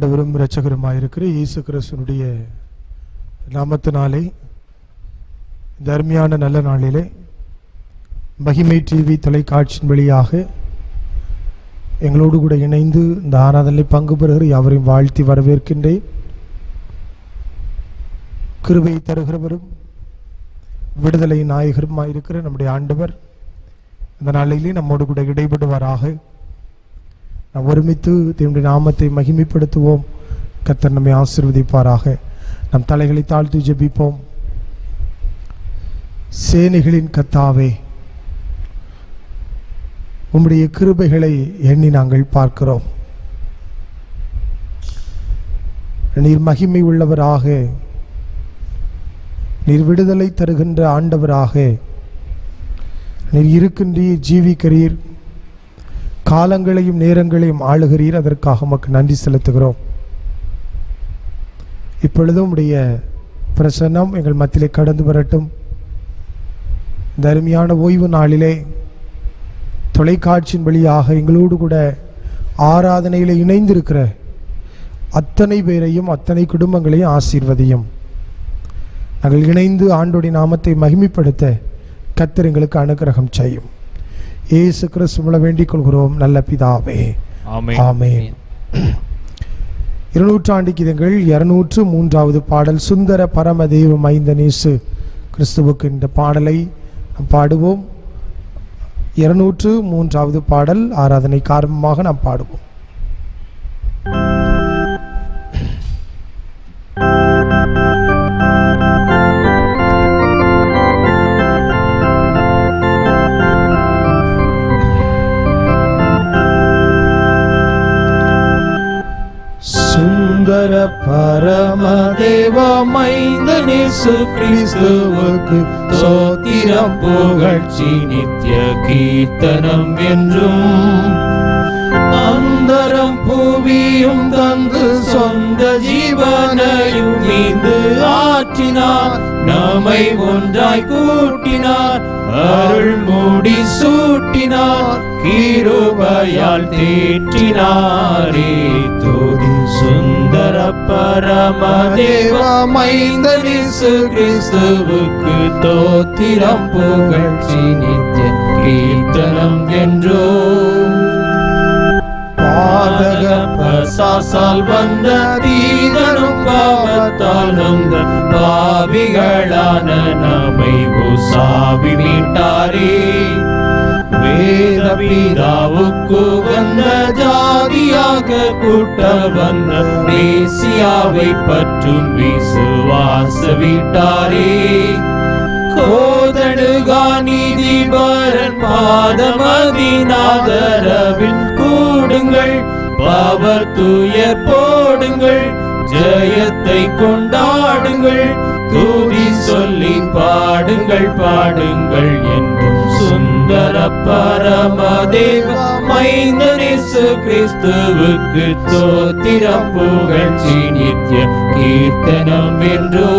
ஆண்டவரும் இரட்சகருமாயிருக்கிற இயேசு கிறிஸ்துவினுடைய நாமத்தினாலே இந்த அருமையான நல்ல நாளிலே மகிமை டிவி தொலைக்காட்சியின் வழியாக எங்களோடு கூட இணைந்து இந்த ஆராதனை பங்கு பெறுகிற யாவரையும் வாழ்த்தி வரவேற்கின்றேன். கிருபை தருகிறவரும் விடுதலை நாயகருமாயிருக்கிற நம்முடைய ஆண்டவர் இந்த நாளிலே நம்மோடு கூட இடைபடுவாராக. நாம் ஒருமித்து தேவனுடைய நாமத்தை மகிமைப்படுத்துவோம். கர்த்தர் நம்மை ஆசீர்வதிப்பாராக. நம் தலைகளை தாழ்த்தி ஜெபிப்போம். சேனைகளின் கர்த்தாவே, உம்முடைய கிருபைகளை எண்ணி நாங்கள் பார்க்கிறோம். நீர் மகிமை உள்ளவராக, நீர் விடுதலை தருகின்ற ஆண்டவராக நீர் இருக்கின்றீர், ஜீவிக்கிறீர், காலங்களையும் நேரங்களையும் ஆளுகிறீர். அதற்காக உமக்கு நன்றி செலுத்துகிறோம். இப்பொழுதும் உடைய பிரசன்னம் எங்கள் மத்தியிலே கடந்து வரட்டும். இந்த அருமையான ஓய்வு நாளிலே தொலைக்காட்சியின் வழியாக எங்களோடு கூட ஆராதனையில் இணைந்திருக்கிற அத்தனை பேரையும் அத்தனை குடும்பங்களையும் ஆசீர்வதியும். நாங்கள் இணைந்து ஆண்டோடைய நாமத்தை மகிமைப்படுத்த கர்த்தர் எங்களுக்கு அனுக்கிரகம் செய்யும். இயேசு கிறிஸ்துவிலே வேண்டிக் கொள்கிறோம் நல்ல பிதாவே, ஆமென். 200 கீதங்கள் 203வது பாடல், சுந்தர பரமதேவ மைந்தனேசு கிறிஸ்துவுக்கு. இந்த பாடலை நாம் பாடுவோம். 203வது பாடல் ஆராதனை காரணமாக நாம் பாடுவோம். சுந்தர பரமதேவ மைந்தனேசு கிறிஸ்துவுக்கு ஸ்தோத்திரம் புகழ்ச்சி நித்திய கீர்த்தனம் என்றும். அந்தரம் புவியும் தந்து சொந்த ஜீவனையும் மீது ஆற்றினார், நம்மை ஒன்றாய் கூட்டினார், அருள் மூடி சூட்டினார், கிருபையால் தேற்றினாரே. துதி சுந்தர பரமதேவ மைந்தனேசு கிறிஸ்துவுக்கு ஸ்தோத்திரம் புகழ்ச்சி நித்திய கீர்த்தனம் என்றோ. பாதக பசாசால் வந்த தீதனும் பாவத்தால் நொந்த பாவிகளான நம்மை உசாவி மீட்டாரே. வேத பிதாவுக்கு வந்த ஜாதியாக கூட்ட வந்த மேசியாவை பற்றும் விசுவாச வீட்டாரே. கோதடுகா நீதிபரன் பாதமதிநாதரவில் கூடுங்கள், பாவர் துயர் போடுங்கள், ஜெயத்தை கொண்டாடுங்கள், துதி சொல்லி பாடுங்கள் பாடுங்கள் என்றும். சுந்தர பரமதேவ மைந்தனேசு கிறிஸ்துவுக்கு ஸ்தோத்திரம் புகழ்ச்சி நித்திய கீர்த்தனம் என்றோ.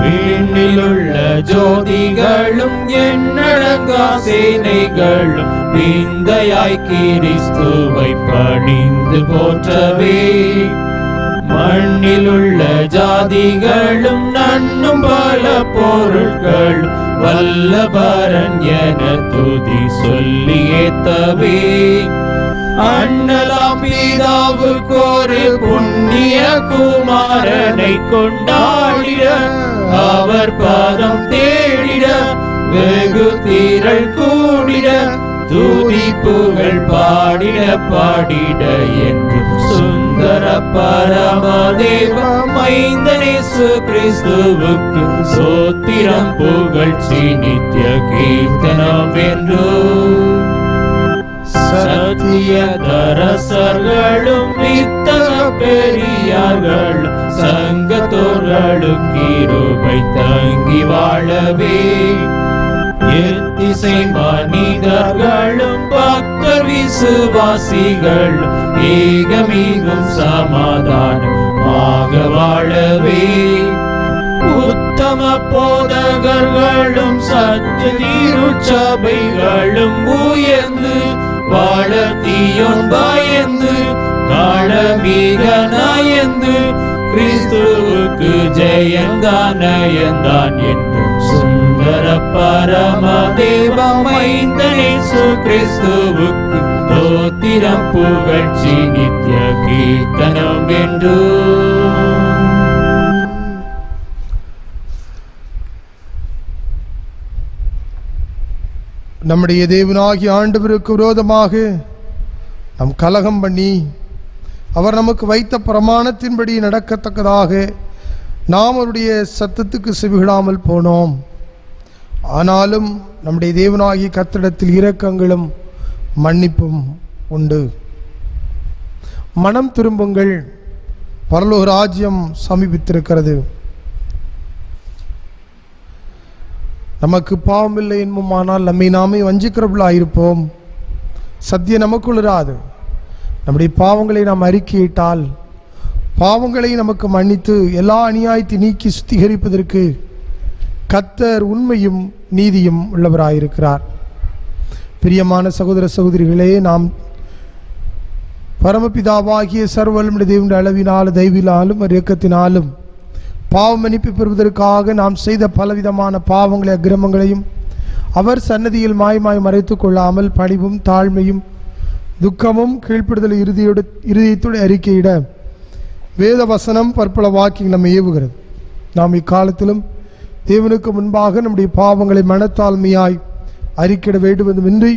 விண்ணிலுள்ள ஜோதிகளும் எண்ணடங்கா சேனைகளும் விந்தையாய் கிறிஸ்துவை பணிந்து போற்றவே. மண்ணிலுள்ள ஜாதிகளும் நன்னும் பல பொருட்களும் வல்லபரன் என துதி சொல்லி ஏத்தவே. அண்ணலாம் பிதாவுக்கு ஒரு புண்ணிய குமாரனை கொண்டாடிட, அவர் பாதம் தேடிட, வெகு திரள் கூடிட, துதி புகழ் பாடிட பாடிட என்றும். சுந்தர பரமதேவ மைந்தனேசு கிறிஸ்துவுக்கு ஸ்தோத்திரம் புகழ்ச்சி நித்திய கீர்த்தனம் என்றோ. சத்திய தரசர்களும் வித்தக பெரியார்களும் சங்கத்தோர்களும் கிருபை தங்கி வாழவே. எத்திசை மனிதர்களும் பக்தர் விசுவாசிகளும் ஏகமிகும் சமாதானமாக வாழவே. உத்தம போதகர்களும் சத்திய திருச்சபைகளும் உயர்ந்து வாழ தீயோன் பயந்து வாழ மிக நயந்து கிறிஸ்துவுக்கு ஜெயந்தான் நயந்தான் என்றும் சுந்தர பரமதேவம் ஐந்தனேசு கிறிஸ்துவுக்கு தோத்திரம் புகழ்ச்சி நித்ய கீர்த்தனம் என்று. நம்முடைய தேவனாகிய ஆண்டவருக்கு விரோதமாக நம் கலகம் பண்ணி அவர் நமக்கு வைத்த பிரமாணத்தின்படி நடக்கத்தக்கதாக நாம் அவருடைய சத்தத்துக்கு செவிவிடாமல் போனோம். ஆனாலும் நம்முடைய தேவனாகிய கர்த்தரிடத்தில் இரக்கங்களும் மன்னிப்பும் உண்டு. மனம் திரும்புங்கள், பரலோக ராஜ்யம் சமீபித்திருக்கிறது. நமக்கு பாவமில்லை என்போமானால் நம்மை நாமே வஞ்சிக்கிறவர்களாயிருப்போம். சத்தியம் நமக்குள் இராது. நம்முடைய பாவங்களை நாம் அறிக்கையிட்டால் பாவங்களை நமக்கு மன்னித்து எல்லா அநியாயத்தை நீக்கி சுத்திகரிப்பதற்கு கர்த்தர் உண்மையும் நீதியும் உள்ளவராயிருக்கிறார். பிரியமான சகோதர சகோதரிகளே, நாம் பரமபிதாவாகிய சர்வவல்லமையுள்ள தேவனுடைய அளவினாலும் தயவினாலும் இரக்கத்தினாலும் பாவ மன்னிப்பு பெறுவதற்காக நாம் செய்த பலவிதமான பாவங்களை அக்கிரமங்களையும் அவர் சன்னதியில் மாயமாய் மறைத்து கொள்ளாமல் பணிவும் தாழ்மையும் துக்கமும் கீழ்ப்படுதல் இருதயத்தோடு அறிக்கையிட வேத வசனம் பற்பல வாக்கியம் நம்மை ஏவுகிறது. நாம் இக்காலத்திலும் தேவனுக்கு முன்பாக நம்முடைய பாவங்களை மனத்தாழ்மையாய் அறிக்கையிட வேண்டுவதுமின்றி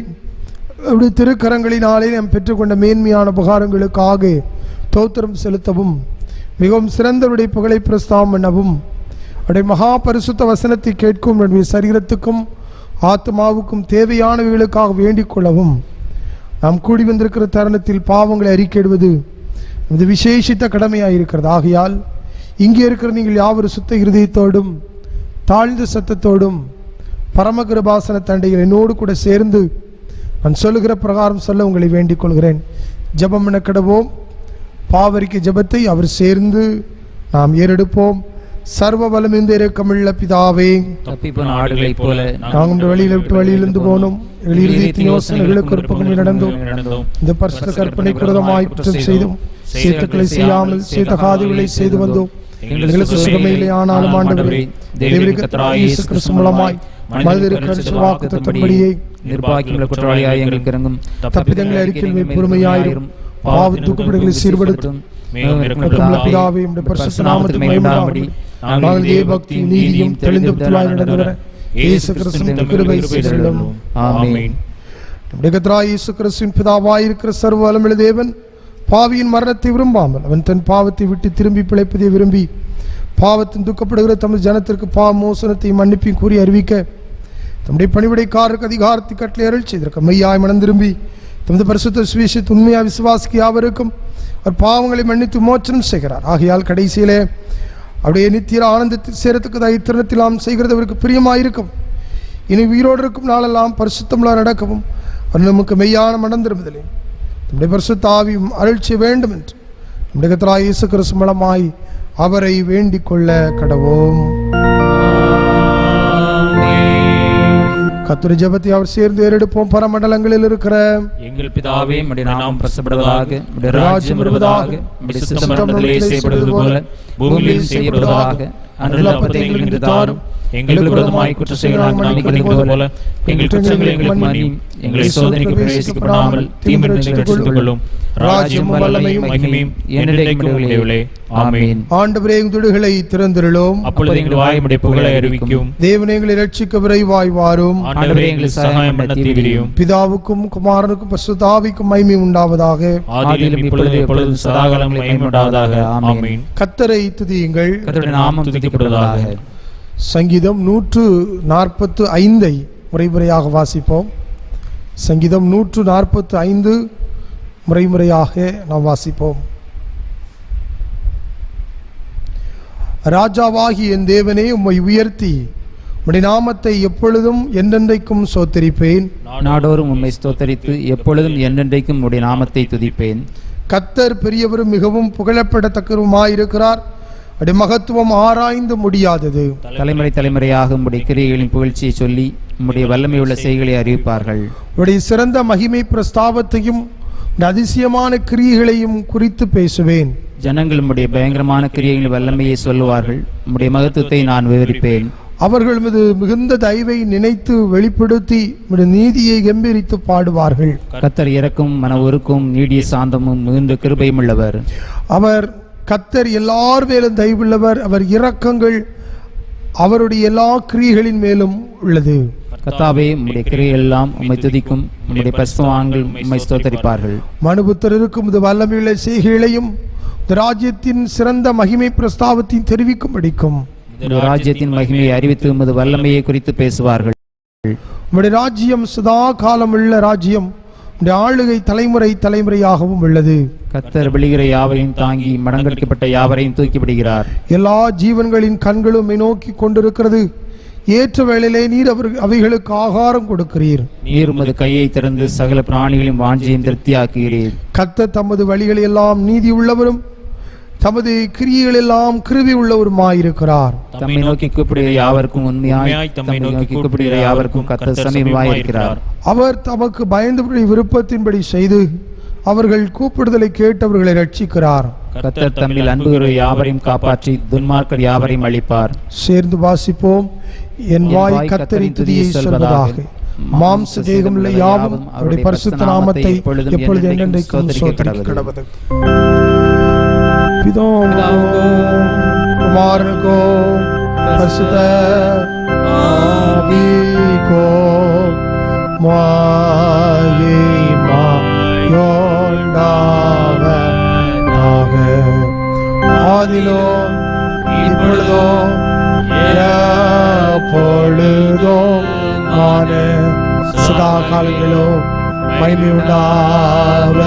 அவருடைய திருக்கரங்களினாலே நாம் பெற்றுக்கொண்ட மேன்மையான உபகாரங்களுக்காக தோத்திரம் செலுத்தவும் மிகவும் சிறந்தவருடைய புகழை பிரஸ்தாபம் பண்ணவும் அவருடைய மகா பரிசுத்த வசனத்தை கேட்கும் நம்முடைய சரீரத்துக்கும் ஆத்மாவுக்கும் தேவையானவைகளுக்காக வேண்டிக் கொள்ளவும் நாம் கூடி வந்திருக்கிற தருணத்தில் பாவங்களை அறிக்கையிடுவது நமது விசேஷித்த கடமையாயிருக்கிறது. ஆகையால் இங்கே இருக்கிற நீங்கள் யாவரும் சுத்த இருதயத்தோடும் தாழ்ந்த சத்தத்தோடும் பரமகிருபாசன தண்டையில் என்னோடு கூட சேர்ந்து நான் சொல்லுகிற பிரகாரம் சொல்ல உங்களை வேண்டிக் கொள்கிறேன். ஜெபம் என கடவோம். பாவரிக்க ஜெபத்தை அவர் சேர்ந்து நாம் ஏறெடுப்போம். சர்வ வல்லமையுள்ள இரக்கமுள்ள பிதாவே, தப்பிப்போன ஆடுகளைப் போல நாங்கள் வழியில விட்டு வழியிலிருந்து போனோம். யோசனைகளுக்கு ஒருபக்கம் நடந்தோம். இந்த பரிசுத்த கற்பனைக்கு விரோதமாய் குற்றம் செய்தோம். சீர்த்துக்களை செய்யாமல் சீர்தகாதிகளை செய்து வந்தோம். எங்களுக்கு சுகமையிலே ஆனாலும் ஆண்டவரே, இயேசு கிறிஸ்து மூலமாய் வாக்குத்தத்தபடியே நிர்பாகியுள்ள குற்றவாளியாய் எங்களுக்கு இறங்கும். தப்பிதங்களை அறிக்கை பொறுமையாயிரும். பாவ தூக்குப்பிடிகளை சீர்படுத்தும். பிதாவே, உம்முடைய பரிசுத்த நாமத்துக்கு மகிமையுண்டாகும்படி நாங்கள் பக்தி நீதியும் தெளிந்த புத்தியாய் நடந்து வர இயேசு கிறிஸ்துவின் கிருபை செய்தருளும். ஆமென். நம்முடைய கர்த்தராகிய இயேசு கிறிஸ்துவின் பிதாவாயிருக்கிற சர்வ வல்லமையுள்ள தேவன் பாவியின் மரணத்தை விரும்பாமல் அவன் தன் பாவத்தை விட்டு திரும்பி பிழைப்பதை விரும்பி பாவத்தின் துக்கப்படுகிற தமது ஜனத்திற்கு பாவ மோசனத்தை மன்னிப்பையும் கூறி அறிவிக்க தம்முடைய பணிவிடைக்காரருக்கு அதிகாரத்தை கட்டளை அருள் செய்திருக்க மெய்யாய் மனம் திரும்பி தமது பரிசுத்த சுவிசேஷத்தை உண்மையாக விசுவாசிக்க யாவருக்கும் அவர் பாவங்களை மன்னித்து மோச்சனம் செய்கிறார். ஆகையால் கடைசியிலே அவருடைய நித்திய ஆனந்தத்தில் சேரத்துக்கு இத்திருணத்தில் நாம் செய்கிறது அவருக்கு பிரியமாயிருக்கும். இனி உயிரோடு இருக்கும் நாளெல்லாம் பரிசுத்தமுள்ள நடக்கவும் அவர் நமக்கு மெய்யான மனம் திரும்புதலே நம்முடைய பரிசுத்த ஆவியும் அருள் செய்ய வேண்டும் என்று நம்முடைய கர்த்தராகிய இயேசு கிறிஸ்து மூலமாய் அவரை வேண்டிக் கொள்ள கடவோம். கர்த்தருடைய ஜெபத்தை அவர் சேர்ந்து ஏறெடுப்போம். பரமண்டலங்களில் இருக்கிற எங்கள் பிதாவே, உம்முடைய நாமம் பிரசித்தப்படுவதாக, உம்முடைய ராஜ்யம் வருவதாக, உம்முடைய சித்தம் பரலோகத்திலே செய்யப்படுவது போல பூமியிலும் செய்யப்படுவதாக. அன்றைய அப்பத்தை எங்களுக்கு இன்று தாரும். எங்களுக்கு விரோதமாய் குற்றம் செய்கிற நாங்கள் மன்னிக்கிறது போல எங்கள் குற்றங்களை எங்களுக்கு மன்னியும். எங்களை சோதனைக்கு பிரவேசிக்கப்படாமல் தீமையிலிருந்து ரட்சித்துக் கொள்ளும். ராஜ்யமும் வல்லமையும் மகிமையும் என்றென்றைக்கும் உம்முடையவே. ஆமென். ஆண்டவரே, எங்கள் துடுகளை திறந்திருளோம். அப்பொழுது எங்கள் வாய் உம்முடைய புகழை அறிவிக்கும். தேவனே, எங்களை ரட்சிக்க விரைவாய் வாரும். ஆண்டவரே, எங்களுக்கு சகாயம் பண்ண தீவிரியும். பிதாவுக்கும் குமாரனுக்கும் பரிசுத்த ஆவிக்கும் மகிமை உண்டாவதாக. ஆதியிலும் இப்பொழுது எப்பொழுதும் சதாகாலங்களில் மகிமை உண்டாவதாக. ஆமென். கர்த்தரை துதியுங்கள். கர்த்தருடைய நாமம் துதிக்கப்படுவதாக. சங்கீதம் 145 முறைமுறையாக வாசிப்போம். சங்கீதம் 145 முறைமுறையாக நாம் வாசிப்போம். ராஜாவாகிய என் தேவனே, உம்மை உயர்த்தி உம்முடைய நாமத்தை எப்பொழுதும் என்றென்றைக்கும் ஸ்தோத்திரிப்பேன். நாடோறும் உம்மை ஸ்தோத்தரித்து எப்பொழுதும் என்றென்றைக்கும் உம்முடைய நாமத்தை துதிப்பேன். கர்த்தர் பெரியவரும் மிகவும் புகழப்படத்தக்கவருமாயிருக்கிறார். அவருடைய மகத்துவம் ஆராய்ந்து முடியாதது. தலைமுறை தலைமுறையாக உம்முடைய கிரியைகளின் புகழ்ச்சியை சொல்லி உம்முடைய வல்லமை உள்ள செய்களை அறிவிப்பார்கள். உடைய சிறந்த மகிமை பிரஸ்தாபத்தையும் இந்த அதிசயமான கிரியைகளையும் குறித்து பேசுவேன். ஜனங்கள் உம்முடைய பயங்கரமான கிரியைகளின் வல்லமையை சொல்லுவார்கள். உம்முடைய மகத்துவத்தை நான் விவரிப்பேன். அவர்கள் மீது மிகுந்த தயவை நினைத்து வெளிப்படுத்தி உம்முடைய நீதியை கம்பீரித்து பாடுவார்கள். கர்த்தர் இரக்கும் மன உருக்கும் நீடிய சாந்தமும் மிகுந்த கிருபையும் உள்ளவர். கர்த்தர் எல்லார் மேலும் தயவுள்ளவர். அவர் இரக்கங்கள் அவருடைய எல்லா கிரியைகளின் மேலும் உள்ளது. கர்த்தாவே, உம்முடைய கிரியைகள் எல்லாம் உம்மை துதிக்கும். உம்முடைய பரிசுத்தவான்கள் உம்மை ஸ்தோத்தரிப்பார்கள். மனுபுத்திரருக்கும் இது வல்லமையுள்ள செய்கைகளையும் ராஜ்யத்தின் சிறந்த மகிமை பிரஸ்தாபத்தின் தெரிவிக்கும் படிக்கும். ராஜ்யத்தின் மகிமையை அறிவித்து உமது வல்லமையை குறித்து பேசுவார்கள். உம்முடைய ராஜ்யம் சதா காலமுள்ள ராஜ்யம். உம்முடைய ஆளுகை தலைமுறை தலைமுறையாகவும் உள்ளது. கர்த்தர் விழுகிற யாவரையும் தாங்கி மடங்கடிக்கப்பட்ட யாவரையும் தூக்கிவிடுகிறார். எல்லா ஜீவன்களின் கண்களும் நோக்கி கொண்டிருக்கிறது. ஏற்ற வேளையிலே நீர் அவைகளுக்கு ஆகாரம் கொடுக்கிறீர். நீர் உமது கையை திறந்து சகல பிராணிகளின் வாஞ்சியும் திருப்தியாக்குகிறீர். கர்த்தர் தமது வழிகள் எல்லாம் நீதி உள்ளவரும் தமது கிரியைகள் எல்லாம் கிருபை உள்ளவருமாயிருக்கிறார். தம்மை நோக்கி கூப்பிடுகிற யாவருக்கும் உண்மையாய் தம்மை நோக்கி கூப்பிடுகிற யாவருக்கும் கர்த்தர் சமீபமாயிருக்கிறார். அவர் தமக்கு பயந்தபடி விருப்பத்தின்படி செய்து அவர்கள் கூப்பிடுதலை கேட்டவர்களை ரட்சிக்கிறார். கர்த்தர் தம்மில் அன்புகிற யாவரையும் காப்பாற்றி துன்மார்க்கர் யாவரையும் அழிப்பார். சேர்ந்து வாசிப்போம். என் வாய் கர்த்தரின் துதியை சொல்வதாக. மாம்ச தேகமுள்ள யாவும் அவருடைய பரிசுத்த நாமத்தை எப்பொழுது என்றென்றைக்கும் ஸ்தோத்திரிக்க கடவது. பிதாவுக்கும் குமாரனுக்கும் பரிசுத்த ஆவிக்கும் மகிமையுண்டாவதாக. ஆதியிலும் இப்பொழுதும் எப்பொழுதும் சதா காலங்களிலும் மகிமை உண்டாவதாக.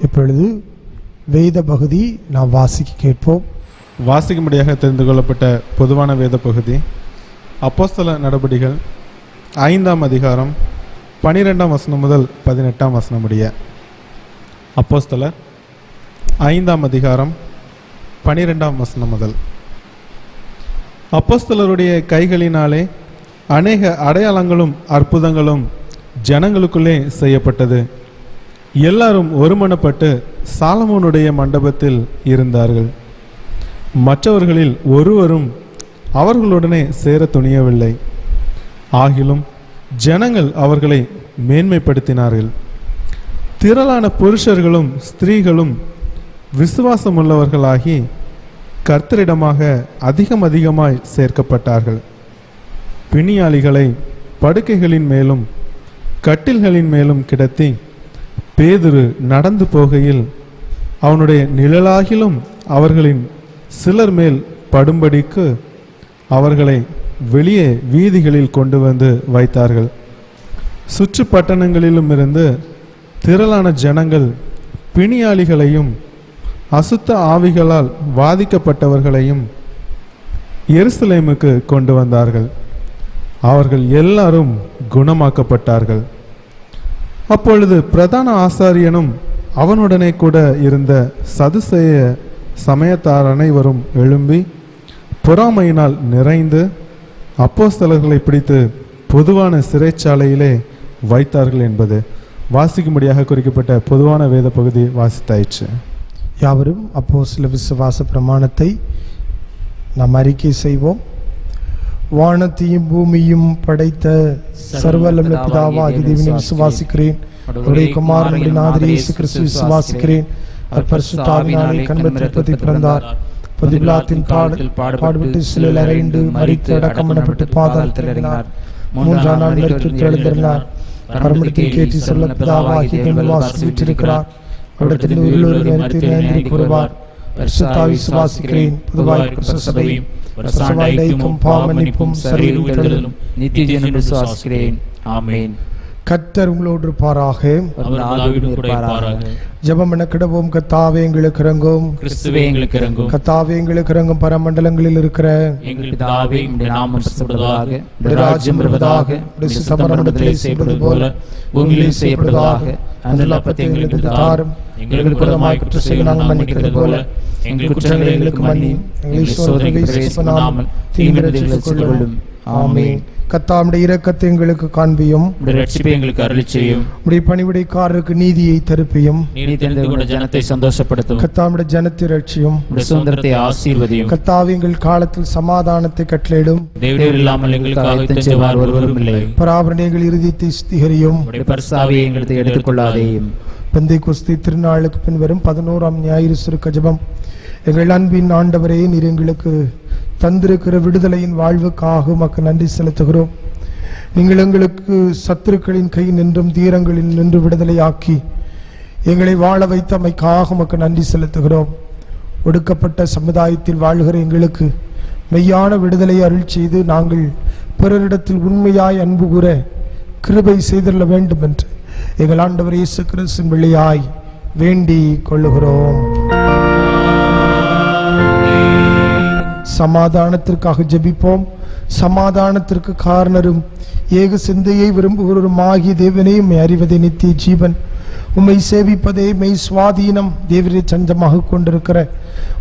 இப்பொழுது வேத பகுதி நாம் வாசிக்க கேட்போம். வாசிக்கும்படியாக தெரிந்து கொள்ளப்பட்ட பொதுவான வேத பகுதி அப்போஸ்தல நடபடிகள் 5ஆம் அதிகாரம் 12ஆம் வசனம் முதல் 18ஆம் வசனம் முடிய. அப்போஸ்தலர் 5ஆம் அதிகாரம் 12ஆம் வசனம் முதல். அப்போஸ்தலருடைய கைகளினாலே அநேக அடையாளங்களும் அற்புதங்களும் ஜனங்களுக்குள்ளே செய்யப்பட்டது. எல்லாரும் ஒருமனப்பட்டு சாலமோனுடைய மண்டபத்தில் இருந்தார்கள். மற்றவர்களில் ஒருவரும் அவர்களுடனே சேர துணியவில்லை. ஆகிலும் ஜனங்கள் அவர்களை மேன்மைப்படுத்தினார்கள். திரளான புருஷர்களும் ஸ்திரீகளும் விசுவாசமுள்ளவர்களாகி கர்த்தரிடமாக அதிகமாய் சேர்க்கப்பட்டார்கள். பிணியாளிகளை படுக்கைகளின் மேலும் கட்டில்களின் மேலும் கிடத்தி பேதுரு நடந்து போகையில் அவனுடைய நிழலாகிலும் அவர்களின் சிலர் மேல் படும்படிக்கு அவர்களை வெளியே வீதிகளில் கொண்டு வந்து வைத்தார்கள். சுற்று பட்டணங்களிலும் இருந்து திரளான ஜனங்கள் பிணியாளிகளையும் அசுத்த ஆவிகளால் வாதிக்கப்பட்டவர்களையும் எருசலேமுக்கு கொண்டு வந்தார்கள். அவர்கள் எல்லாரும் குணமாக்கப்பட்டார்கள். அப்பொழுது பிரதான ஆசாரியனும் அவனுடனே கூட இருந்த சதுசேய சமயத்தார் அனைவரும் எழும்பி பொறாமையினால் நிறைந்து அப்போஸ்தலர்களை பிடித்து பொதுவான சிறைச்சாலையிலே வைத்தார்கள் என்பது வாசிக்கும்படியாக குறிக்கப்பட்ட பொதுவான வேத பகுதி வாசித்தாயிற்று. யாவரும் அப்போஸ்தல விசுவாச பிரமாணத்தை நாம் அறிக்கை செய்வோம். வானத்தையும் பூமியும் படைத்த சர்வவல்ல பிதாவாகிய தேவனை விசுவாசிக்கிறேன். அவருடைய குமாரனுடைய நாதர் இயேசு கிறிஸ்து விசுவாசிக்கிறேன். அவர் பரிசுத்த ஆவியினாலே கன்னிமரியாதை பிறந்தார். பதிபிலாத்தின் பாடுபட்டு சிலுவையில் அறைந்து மரித்து அடக்கம் பண்ணப்பட்டு பாதாளத்தில் இறங்கினார். 3ஆம் நாள் உயிர்த்தெழுந்து எழுந்தருளினார். பரமண்டலத்தில் கேட்டு சொல்ல பிதாவாகிய தேவன் வாசம் வீற்றிருக்கிறார். அவரிடத்தில் உள்ளவர்கள் கூறுவார். பரிசுத்த ஆவி விசுவாசிக்கிறேன். பொதுவாய் கிறிஸ்து சபையும் பரிசுத்தவான்களுக்கும் பாவமன்னிப்பும் சரீர உயிர்த்தெழுதலும் நித்திய ஜீவனும் விசுவாசிக்கிறேன். ஆமென். கர்த்தர் உங்களோடு இருப்பாராக. ஜெபம் பண்ண கிடவோம். கர்த்தாவே எங்களுக்கு இரங்கும். கிறிஸ்துவே எங்களுக்கு இரங்கும். கர்த்தாவே எங்களுக்கு இரங்கும். பரமண்டலங்களில் இருக்கிற எங்கள் பிதாவே, உம்முடைய நாமம் பரிசுத்தப்படுவதாக. உம்முடைய ராஜ்யம் வருவதாக. உம்முடைய சித்தம் பரமண்டலத்திலே செய்வது போல பூமியிலே செய்யப்படுவதாக. அன்றைய அப்பத்தை எங்களுக்கு தாரும். எங்களுக்கு விரோதமாய் குற்றம் செய்ய நாங்கள் மன்னிக்கிறது போல எங்கள் குற்றங்களை எங்களுக்கு மன்னியும். எங்களை சோதனைக்கு பிரவேசிக்க பண்ணாமல் தீமையிலிருந்து ரட்சித்துக் கொள்ளும். ஆமென். கர்த்தாவுடைய இரக்கத்தை எங்களுக்கு காண்பியும், உம்முடைய ரட்சிப்பை எங்களுக்கு அருளிச் செய்யும். உம்முடைய பணிவிடைக்காரருக்கு நீதியை தருப்பியும், நீர் தெரிந்து கொண்ட ஜனத்தை சந்தோஷப்படுத்தும். கர்த்தாவுடைய ஜனத்தை ரட்சியும், உம்முடைய சுதந்திரத்தை ஆசீர்வதியும். கர்த்தாவே எங்கள் காலத்தில் சமாதானத்தை கட்டளையிடும், தேவரீர் இல்லாமல் எங்களுக்காக யுத்தம் செய்வார் ஒருவரும் இல்லை. பராபரனே எங்கள் இருதயத்தை சுத்திகரியும், உம்முடைய பரிசுத்தாவியை எங்களுக்கு எடுத்துக்கொள்ளாதேயும். பெந்தைக்கோஸ்து திருநாளுக்கு பின் வரும் 11ஆம் ஞாயிறு சுருக்க ஜெபம். எங்கள் அன்பின் ஆண்டவரே, நீர் எங்களுக்கு தந்திருக்கிற விடுதலையின் வாழ்வுக்காக உமக்கு நன்றி செலுத்துகிறோம். நீங்கள் எங்களுக்கு சத்துருக்களின் கை நின்றும் தீரங்களில் நின்று விடுதலையாக்கி எங்களை வாழ வைத்தமைக்காக உமக்கு நன்றி செலுத்துகிறோம். ஒடுக்கப்பட்ட சமுதாயத்தில் வாழ்கிற எங்களுக்கு மெய்யான விடுதலை அருள் செய்து நாங்கள் பிறரிடத்தில் உண்மையாய் அன்பு கூற கிருபை செய்துள்ள வேண்டும் என்று எங்கள் ஆண்டவர் இயேசு கிறிஸ்துவின் வழியாய் வேண்டிக் கொள்ளுகிறோம். சமாதானத்திற்காக ஜெபிப்போம். சமாதானத்திற்கு காரணரும் ஏக சிந்தையை விரும்புகிறவரும் ஆகிய தேவனே, உம்மை அறிவதே நித்திய ஜீவன், உம்மை சேவிப்பதே மெய் சுவாதீனம். தேவரை சஞ்சமாக கொண்டிருக்கிற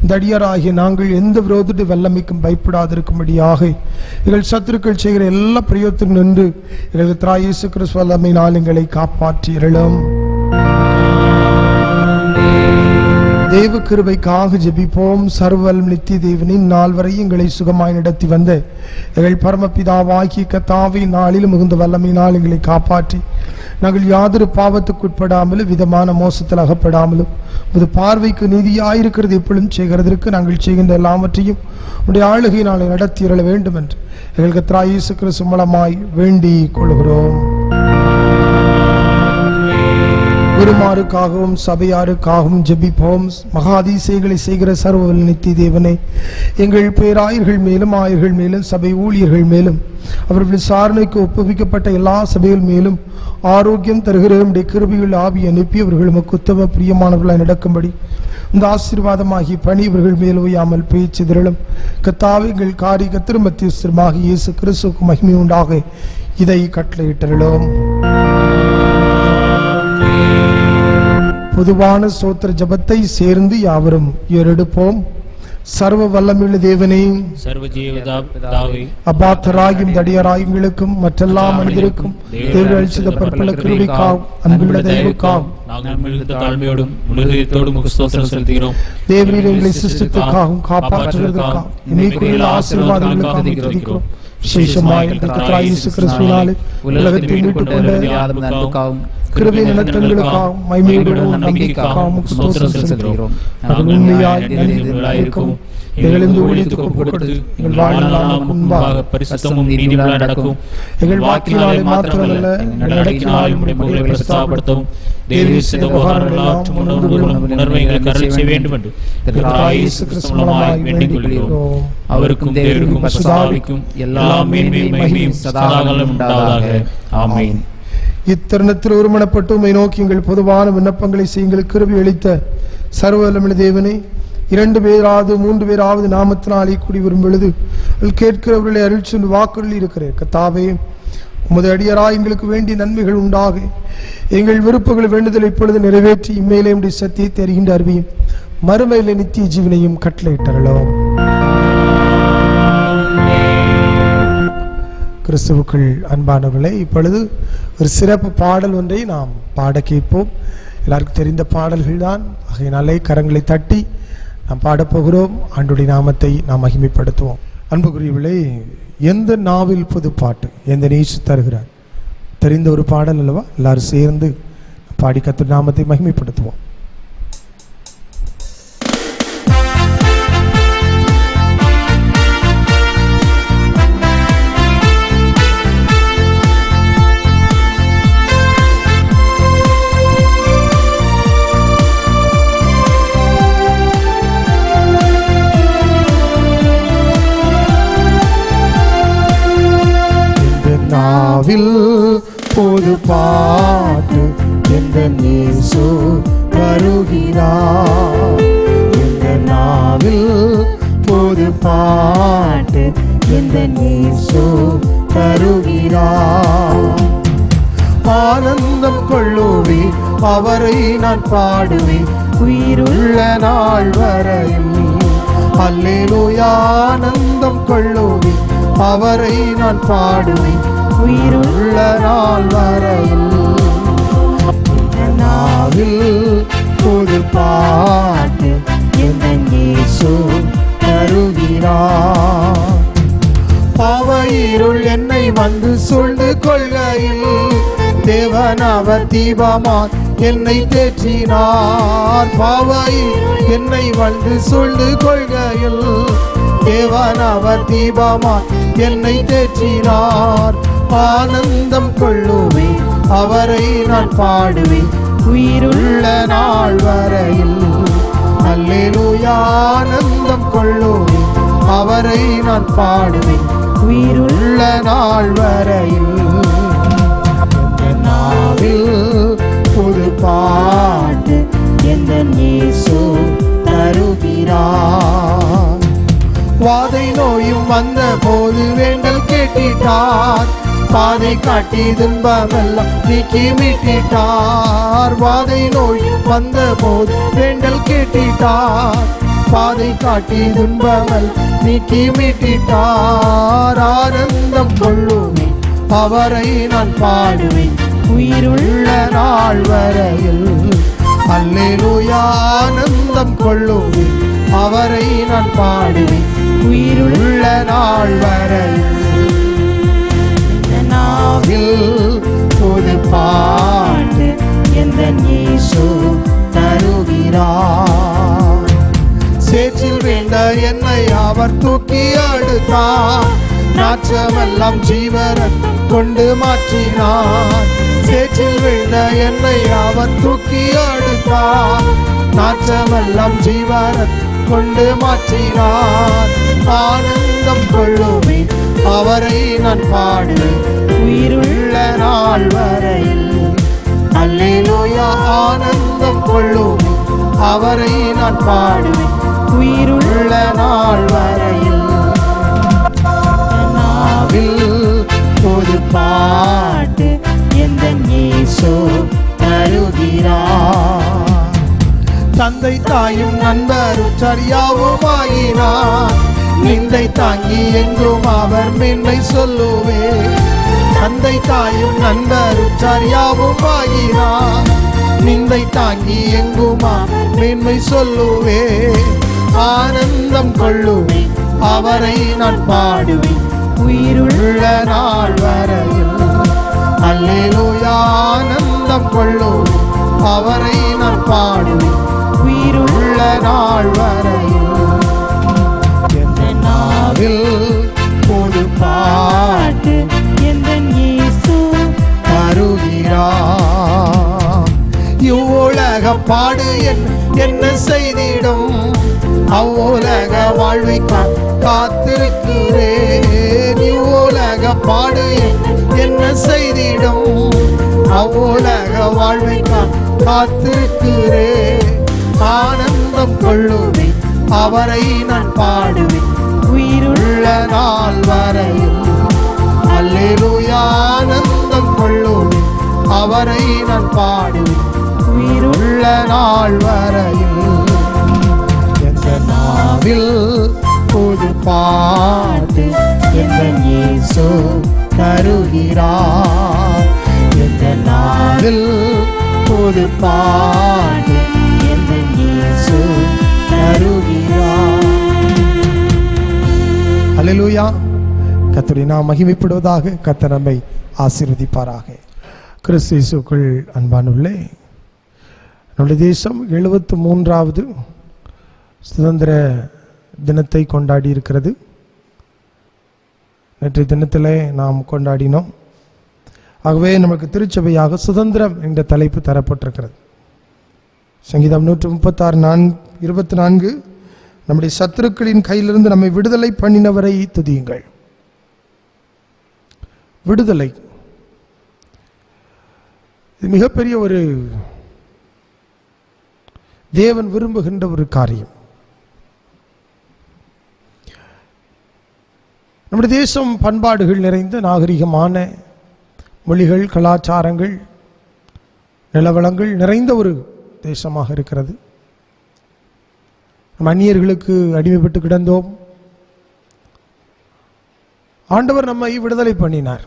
இந்த அடியாராகிய நாங்கள் எந்த விரோதத்தை வல்லமைக்கும் பயப்படாதிருக்கும்படியாக எங்கள் சத்துருக்கள் செய்கிற எல்லா பிரயோகத்திலும் நின்று எங்கள் தாய் இயேசு கிறிஸ்து வல்லமையினால் எங்களை காப்பாற்றியருளும். தேவ கிருபைக்காக ஜெபிப்போம். சர்வல் நித்திய தேவனின் நாள் வரை எங்களை சுகமாய் நடத்தி வந்த எங்கள் பரமபிதாவாகிய கர்த்தாவே, நாளிலும் மிகுந்த வல்லமையினால் எங்களை காப்பாற்றி நாங்கள் யாதொரு பாவத்துக்குட்படாமலும் விதமான மோசத்தில் அகப்படாமலும் உமது பார்வைக்கு நீதியாயிருக்கிறது எப்பொழுதும் செய்கிறதற்கு நாங்கள் செய்கின்ற எல்லாவற்றையும் உடைய ஆளுகையினாலே நடத்தியருள வேண்டும் என்று எங்கள் கர்த்தராகிய இயேசு கிறிஸ்து மூலமாய் வேண்டிக் கொள்கிறோம். குருமாருக்காகவும் சபையாருக்காகவும் ஜெபிப்போம். மகாதிசயங்களை செய்கிற சர்வவல்ல நித்திய தேவனே, எங்கள் பேராயர்கள் மேலும் ஆயர்கள் மேலும் சபை ஊழியர்கள் மேலும் அவர்கள் விசாரணைக்கு ஒப்புவிக்கப்பட்ட எல்லா சபைகள் மேலும் ஆரோக்கியம் தருகிற உம்முடைய கிருபையுள்ள ஆவி அனுப்பி அவர்கள் உமக்கு உத்தம பிரியமானவர்களாய் நடக்கும்படி இந்த ஆசீர்வாதமாகிய பணி இவர்கள் மேல் ஓயாமல் பேச்சிதறலும். கர்த்தாவே, எங்கள் காரிக திருமத்தியஸ்தருமாக இயேசு கிறிஸ்துவுக்கு மகிமை உண்டாக இதை கட்டளையிட்டருளும். பொதுவான ஸ்தோத்திர ஜபத்தை சேர்ந்து யாவரும் ஏறெடுப்போம். சர்வ வல்லமையுள்ள தேவனே, சர்வஜீவதாவே, அபாத்தராயும் தடியராயுங்களுக்கும் மற்றெல்லா மனிதருக்கும் தேவன் அளித்த பற்பல கிருபைக்காகவும் அன்புள்ள தெய்வக்காகவும் நாங்கள் மிகுந்த தாழ்மையோடும் முழுதயத்தோடும் உமக்கு ஸ்தோத்திரம் செலுத்துகிறோம். தேவரீர் எங்களை சிருஷ்டித்ததற்காகவும் காப்பாற்றுவதற்காகவும் இன்மைக்குரிய ஆசீர்வாதங்களுக்காக துதிக்கிறோம். விசேஷமாய் கர்த்தராகிய இயேசு கிறிஸ்துவினாலே உலகத்தை மீட்டுக் கொண்ட கிருபை நிலத்தங்களுக்காகவும் மகிமையோடும் நம்பிக்கைக்காகவும் உமக்கு ஸ்தோத்திரம் செலுத்துகிறோம். நாங்கள் உண்மையாய் நன்றியுள்ளவர்களாயிருக்கவும் எங்கள் இந்த ஊழியத்துக்கு ஒப்புக்கொடுத்து எங்கள் வாழ்நாள் முன்பாக பரிசுத்தமும் நீதியுள்ளதாய் நடக்கும். எங்கள் வாக்கினாலே மாத்திரமல்ல எங்கள் நடக்கினாலும் உம்முடைய மகிமையை பிரஸ்தாபப்படுத்தவும் தேவரீர் செய்த உபகாரங்களாற்றும் உணர்வை எங்களுக்கு அருள் செய்ய வேண்டும் என்று கர்த்தராகிய இயேசு கிறிஸ்து மூலமாய் வேண்டிக் கொள்கிறோம். அவருக்கும் தேவருக்கும் பரிசுத்தாவிக்கும் எல்லா மேன்மையும் மகிமையும் சதாகாலம் உண்டாவதாக. ஆமென். இத்தருணத்தில் ஒருமனப்பட்டு உம்மை நோக்கி எங்கள் பொதுவான விண்ணப்பங்களை செய்யுங்கள். கிருபை அளித்த சர்வ வல்லமையுள்ள தேவனே, 2 பேராவது 3 பேராவது நாமத்தினாலே கூடி வரும் பொழுது கேட்கிறவர்களை அருள் சொல்லி வாக்குறுதி இருக்கிறேன். கர்த்தாவே, உமது அடியராய் எங்களுக்கு வேண்டிய நன்மைகள் உண்டாக எங்கள் விருப்பங்கள் வேண்டுதல் இப்பொழுது நிறைவேற்றி இம்மையிலே உம்முடைய சத்தியத்தை அறிகின்ற அறிவையும் மறுமையிலே நித்திய ஜீவனையும் கட்டளையிட்டருளும். கிறிஸ்துவுக்குள் அன்பானவர்களே, இப்பொழுது ஒரு சிறப்பு பாடல் ஒன்றை நாம் பாட கேட்போம். எல்லாருக்கும் தெரிந்த பாடல்கள் தான். ஆகையினாலே கரங்களை தட்டி நாம் பாடப்போகிறோம். ஆண்டுடைய நாமத்தை நாம் மகிமைப்படுத்துவோம். அன்புக்குரியவர்களே, எந்த நாவில் புது பாட்டு எந்த நேசு தருகிறார் தெரிந்த ஒரு பாடல் அல்லவா? எல்லாரும் சேர்ந்து பாடி கர்த்தருடைய நாமத்தை மகிமைப்படுத்துவோம். நாவில் புது பாட்டு எந்த இயேசு வருகிறார். எந்த நாவில் புது பாட்டு எந்த இயேசு தருகிறார். ஆனந்தம் கொள்ளுவேன், அவரை நான் பாடுவேன் உயிருள்ள நாள் வரையில். அல்லேலூயா, ஆனந்தம் கொள்ளுவேன், அவரை நான் பாடுவேன் உயிருள்ள நாள் வரையில். நாவில் புது பாட்டு என் இயேசு தருகிறார். பாவ இருள் என்னை வந்து சூழ்ந்து கொள்கையில் தேவன் அவர் தீபமாய் என்னை தேற்றினார். பாவ இருள் என்னை வந்து சூழ்ந்து கொள்கையில் தேவன் அவர் தீபமாய் என்னை தேற்றினார். ஆனந்தம் கொள்ளுவேன் அவரை நான் பாடுவேன் உயிருள்ள நாள் வரையில். அல்லேலூயா. ஆனந்தம் கொள்ளுவேன் அவரை நான் பாடுவேன் உயிருள்ள நாள் வரையில். நாவில் புது பாட்டு என் இயேசு தருகிறார். வாதை நோயும் வந்த போது வேண்டல் கேட்டிட்டார். பாதை காட்டி துன்பமெல்லாம் நீக்கி மீட்டிட்டார். வாதை நோய் வந்த போது வேண்டல் கேட்டிட்டார். பாதை காட்டி துன்பமெல்லாம் நீக்கி மீட்டிட்டார். ஆனந்தம் கொள்ளுவேன் அவரை நான் பாடுவேன் உயிருள்ள நாள் வரையில். அல்லேலூயா. ஆனந்தம் கொள்ளுவேன் அவரை நான் பாடுவேன் உயிருள்ள நாள் வரையில். நாவில் புது பாட்டு என் இயேசு தருகிறார். சேற்றில் வேண்ட என்னை அவர் தூக்கி அடுத்தார். நாற்றமெல்லாம் ஜீவரன் கொண்டு மாற்றினார். சேற்றில் விழுந்த என்னை அவர் தூக்கி அடுத்தார். நாற்றமெல்லாம் ஜீவரன் கொண்டு மாற்றினார். ஆனந்தம் கொள்ளுவேன் அவரை நான் பாடுவேன் உயிருள்ள நாள் வரையில். அல்லேலூயா. ஆனந்தம் கொள்ளுவேன் அவரை நான் பாடுவேன் உயிருள்ள நாள் வரையில். நாவில் புது பாட்டு என் இயேசு தருகிறார். தந்தை தாயும் நண்பரும் சரியாவுமாயினார். நிந்தை தாங்கி எங்கும் அவர் மேன்மை சொல்லுவே. தந்தை தாயும் நண்பரும் சரியாவுமாயினார். நிந்தை தாங்கி எங்கும் மேன்மை சொல்லுவே. ஆனந்தம் கொள்ளுவேன் அவரை நான் பாடுவேன் உயிருள்ள நாள் வரையில். அல்லேலூயா. ஆனந்தம் கொள்ளுவேன் அவரை நான் பாடுவேன் உயிருள்ள நாள் வரையில். நாவில் புது பாட்டு என் இயேசு தருகிறார். இவ்வுலக பாடு என்ன செய்திடும் அவ்வுலக வாழ்வை காத்திருக்கிறேன். இவ்வுலக பாடு என்ன செய்திடும் அவ்வுலக வாழ்வை காத்திருக்கிறேன். ஆனந்தம் கொள்ளுவேன் அவரை நான் பாடுவேன் உயிருள்ள நாள் வரையில். அல்லேலூயா. ஆனந்தம் கொள்ளுவேன் அவரை நான் பாடுவேன் உயிருள்ள நாள் வரையில். எந்த நாவில் புது பாட்டு என் இயேசு தருகிறார். எந்த நாவில் புது பாட்டு என் இயேசு தருகிறார். அல்லேலூயா. கர்த்தரை நாம் மகிமைப்படுவதாக. கர்த்தர் நம்மை ஆசீர்வதிப்பாராக. கிறிஸ்து இயேசுவுக்குள் அன்பானுள்ளே, நம்முடைய தேசம் 73வது சுதந்திர தினத்தை கொண்டாடி இருக்கிறது. நேற்றைய தினத்தில் நாம் கொண்டாடினோம். ஆகவே நமக்கு திருச்சபையாக சுதந்திரம் என்ற தலைப்பு தரப்பட்டிருக்கிறது. சங்கீதம் 136:24 நம்முடைய சத்துருக்களின் கையிலிருந்து நம்மை விடுதலை பண்ணினவரை துதியுங்கள். விடுதலை இது மிகப்பெரிய ஒரு தேவன் விரும்புகின்ற ஒரு காரியம். நம்முடைய தேசம் பண்பாடுகள் நிறைந்த நாகரிகமான மொழிகள், கலாச்சாரங்கள், நிலவளங்கள் நிறைந்த ஒரு தேசமாக இருக்கிறது. நம் அந்நியர்களுக்கு அடிமைப்பட்டு கிடந்தோம். ஆண்டவர் நம்மை விடுதலை பண்ணினார்.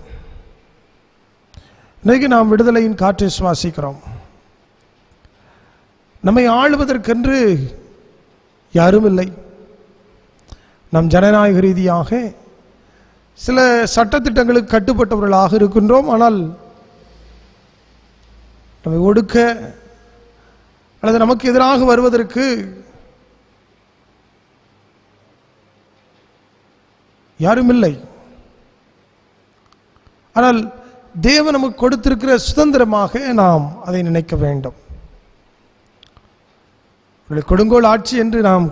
இன்றைக்கு நாம் விடுதலையின் காற்றை சுவாசிக்கிறோம். நம்மை ஆளுவதற்கென்று யாரும் இல்லை. நாம் ஜனநாயக ரீதியாக சில சட்டத்திட்டங்களுக்கு கட்டுப்பட்டவர்களாக இருக்கின்றோம். ஆனால் நம்மை ஒடுக்க அல்லது நமக்கு எதிராக வருவதற்கு யாரும் இல்லை. ஆனால் தேவன் நமக்கு கொடுத்திருக்கிற சுதந்திரமாக நாம் அதை நினைக்க வேண்டும். கொடுங்கோல் ஆட்சி என்று நாம்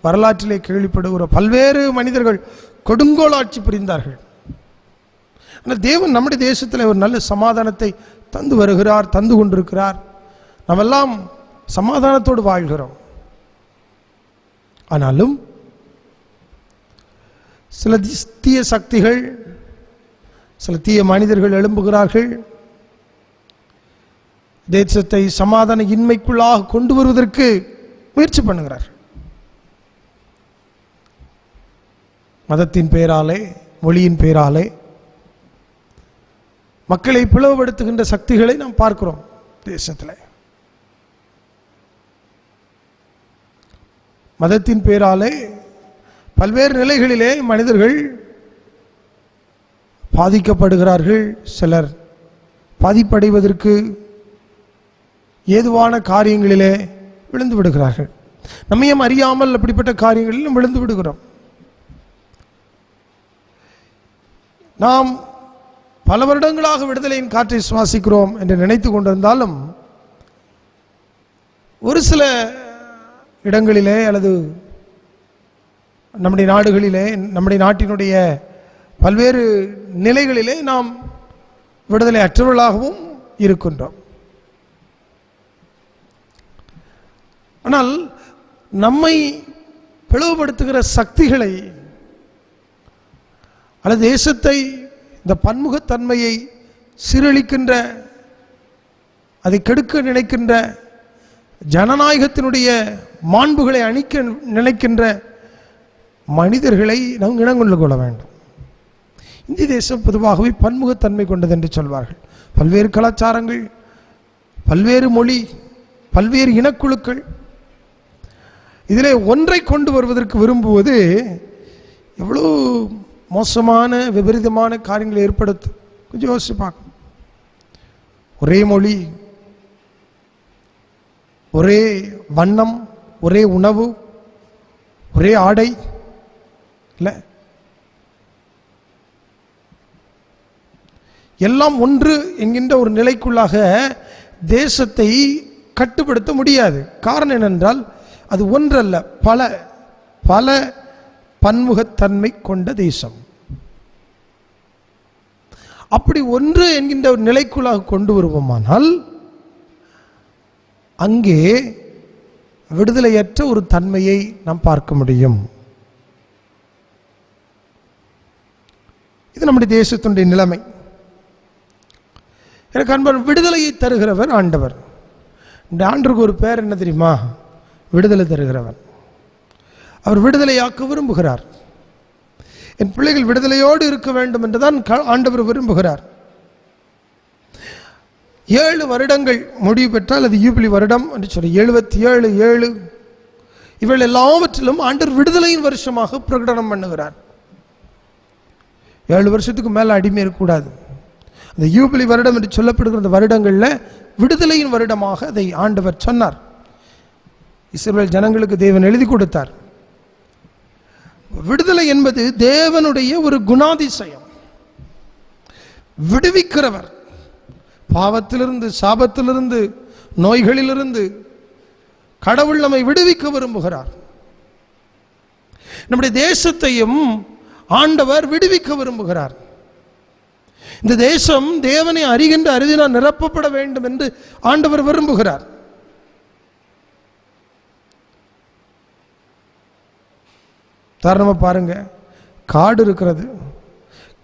வரலாற்றிலே கேள்விப்படுகிற பல்வேறு மனிதர்கள் கொடுங்கோல் ஆட்சி புரிந்தார்கள். ஆனால் தேவன் நம்முடைய தேசத்தில் ஒரு நல்ல சமாதானத்தை தந்து வருகிறார், தந்து கொண்டிருக்கிறார். நாமெல்லாம் சமாதானத்தோடு வாழ்கிறோம். ஆனாலும் சில தீய சக்திகள், சில தீய மனிதர்கள் எழும்புகிறார்கள். தேசத்தை சமாதான இன்மைக்குள்ளாக கொண்டு வருவதற்கு முயற்சி பண்ணுகிறார். மதத்தின் பேராலே, மொழியின் பேராலே மக்களை பிளவுபடுத்துகின்ற சக்திகளை நாம் பார்க்கிறோம் தேசத்தில். மதத்தின் பேராலே பல்வேறு நிலைகளிலே மனிதர்கள் பாதிக்கப்படுகிறார்கள். சிலர் பாதிப்படைவதற்கு ஏதுவான காரியங்களிலே விழுந்து விடுகிறார்கள். நம்மையும் அறியாமல் அப்படிப்பட்ட காரியங்களிலும் விழுந்து விடுகிறோம். நாம் பல வருடங்களாக விடுதலையின் காற்றை சுவாசிக்கிறோம் என்று நினைத்து கொண்டிருந்தாலும் ஒரு சில இடங்களிலே அல்லது நம்முடைய நாடுகளிலே, நம்முடைய நாட்டினுடைய பல்வேறு நிலைகளிலே நாம் விடுதலை அற்றவர்களாகவும் இருக்கின்றோம். ஆனால் நம்மை பிளவுபடுத்துகிற சக்திகளை அல்லது தேசத்தை, இந்த பன்முகத்தன்மையை சீரழிக்கின்ற, அதை கெடுக்க நினைக்கின்ற, ஜனநாயகத்தினுடைய மாண்புகளை அணிக்க நினைக்கின்ற மனிதர்களை நாம் இனங்கொண்டு கொள்ள வேண்டும். இந்திய தேசம் பொதுவாகவே பன்முகத்தன்மை கொண்டது என்று சொல்வார்கள். பல்வேறு கலாச்சாரங்கள், பல்வேறு மொழி, பல்வேறு இனக்குழுக்கள். இதிலே ஒன்றை கொண்டு வருவதற்கு விரும்புவது எவ்வளோ மோசமான விபரீதமான காரியங்களை ஏற்படுத்தும். கொஞ்சம் யோசிச்சு பார்க்கணும். ஒரே மொழி, ஒரே வண்ணம், ஒரே உணவு, ஒரே ஆடை இல்லை, எல்லாம் ஒன்று என்கின்ற ஒரு நிலைக்குள்ளாக தேசத்தை கட்டுப்படுத்த முடியாது. காரணம் என்னென்றால் அது ஒன்றல்ல, பல பல பன்முகத்தன்மை கொண்ட தேசம். அப்படி ஒன்று என்கின்ற ஒரு நிலைக்குள்ளாக கொண்டு வருவோமானால் அங்கே விடுதலையற்ற ஒரு தன்மையை நாம் பார்க்க முடியும். இது நம்முடைய தேசத்தினுடைய நிலைமை. எனக்கு அன்பர், விடுதலையை தருகிறவர் ஆண்டவர். இந்த ஆண்டருக்கு ஒரு பேர் என்ன தெரியுமா? விடுதலை தருகிறவர். அவர் விடுதலையாக்க விரும்புகிறார். என் பிள்ளைகள் விடுதலையோடு இருக்க வேண்டும் என்றுதான் ஆண்டவர் விரும்புகிறார். 7 வருடங்கள் முடிவு பெற்றால் அது யூபிலி வருடம் என்று சொல்லி 77 7 இவள் எல்லாவற்றிலும் ஆண்டவர் விடுதலையின் வருஷமாக பிரகடனம் பண்ணுகிறார். 7 வருஷத்துக்கு மேல அடிமை இருக்கக்கூடாது. அந்த யூபிலி வருடம் என்று சொல்லப்படுகிற அந்த வருடங்களில் விடுதலையின் வருடமாக அதை ஆண்டவர் சொன்னார். இஸ்ரவேல் ஜனங்களுக்கு தேவன் எழுதி கொடுத்தார். விடுதலை என்பது தேவனுடைய ஒரு குணாதிசயம். விடுவிக்கிறவர், பாவத்திலிருந்து, சாபத்திலிருந்து, நோய்களிலிருந்து கடவுள் நம்மை விடுவிக்க விரும்புகிறார். நம்முடைய தேசத்தையும் ஆண்டவர் விடுவிக்க விரும்புகிறார். இந்த தேசம் தேவனை அறிகின்ற அறிவினால் நிரப்பப்பட வேண்டும் என்று ஆண்டவர் விரும்புகிறார். உதாரணமா பாருங்க, காடு இருக்கிறது.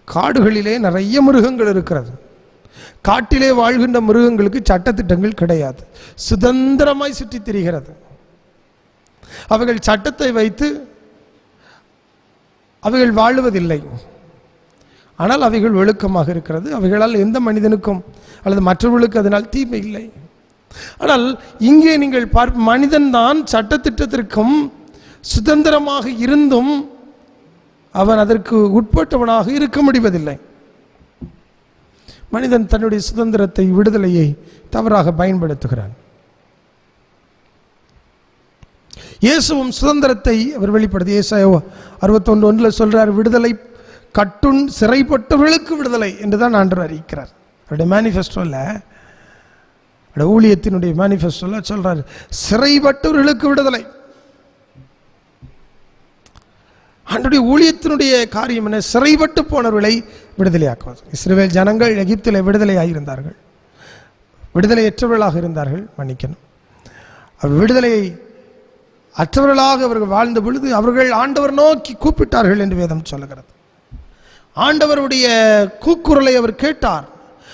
காடுகளிலே நிறைய மிருகங்கள் இருக்கிறது. காட்டிலே வாழ்கின்ற மிருகங்களுக்கு சட்டத்திட்டங்கள் கிடையாது. சுதந்திரமாய் சுற்றி திரிகிறது. அவைகள் சட்டத்தை வைத்து அவைகள் வாழுவதில்லை. ஆனால் அவைகள் ஒழுக்கமாக இருக்கிறது. அவைகளால் எந்த மனிதனுக்கும் அல்லது மற்றவர்களுக்கு அதனால் தீமை இல்லை. ஆனால் இங்கே நீங்கள் மனிதன் தான் சட்டத்திட்டத்திற்கும் சுதந்திரமாக இருந்தும் அவன் அதற்கு உட்பட்டவனாக இருக்க முடிவதில்லை. மனிதன் தன்னுடைய சுதந்திரத்தை, விடுதலையை தவறாக பயன்படுத்துகிறான். இயேசுவும் சுதந்திரத்தை அவர் வெளிப்படுத்தி ஏசாயா 61:1 சொல்றார், விடுதலை கட்டுண் சிறைப்பட்டவர்களுக்கு விடுதலை என்றுதான் ஆண்டவர் அறிவிக்கிறார். அவருடைய மேனிஃபெஸ்டோல, ஊழியத்தினுடைய மேனிஃபெஸ்டோல சொல்றார், சிறைப்பட்டவர்களுக்கு விடுதலை. ஆண்டவருடைய ஊழியத்தினுடைய காரியம் என்ன? சிறைப்பட்டு போனவர்களை விடுதலையாக்குவது. இஸ்ரவேல் ஜனங்கள் எகிப்தில் விடுதலையாயிருந்தார்கள், விடுதலையற்றவர்களாக இருந்தார்கள், மன்னிக்கணும். விடுதலையை அற்றவர்களாக அவர்கள் வாழ்ந்த பொழுது அவர்கள் ஆண்டவர் நோக்கி கூப்பிட்டார்கள் என்று வேதம் சொல்லுகிறது. ஆண்டவருடைய கூக்குரலை அவர் கேட்டார்,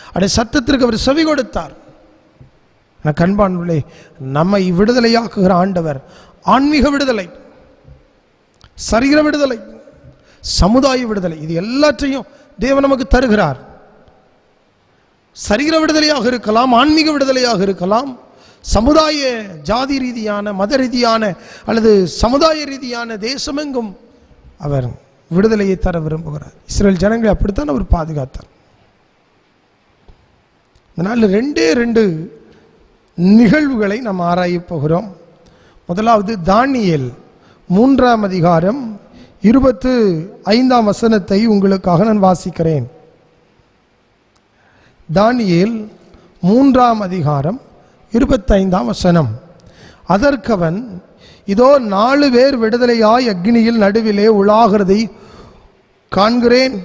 அவருடைய சத்தத்திற்கு அவர் செவி கொடுத்தார். கண்பான்களே, நம்மை விடுதலையாக்குகிற ஆண்டவர் ஆன்மீக விடுதலை, சரீர விடுதலை, சமுதாய விடுதலை, இது எல்லாற்றையும் தேவன் நமக்கு தருகிறார். சரீர விடுதலையாக இருக்கலாம், ஆன்மீக விடுதலையாக இருக்கலாம், சமுதாய ஜாதி ரீதியான, மத ரீதியான அல்லது சமுதாய ரீதியான தேசமெங்கும் அவர் விடுதலையை தர விரும்புகிறார். இஸ்ரேல் ஜனங்களை அப்படித்தான் அவர் பாதுகாத்தார். இதனால் 2 நிகழ்வுகளை நாம் ஆராய போகிறோம். முதலாவது தானியேல் 3ஆம் அதிகாரம் 25ஆம் வசனத்தை உங்களுக்காக நான் வாசிக்கிறேன். தானியேல் 3ஆம் அதிகாரம் 25ஆம் வசனம். அதற்கவன், இதோ 4 பேர் விடுதலையாய் அக்னியில் நடுவிலே உலாகிறதை காண்கிறேன்,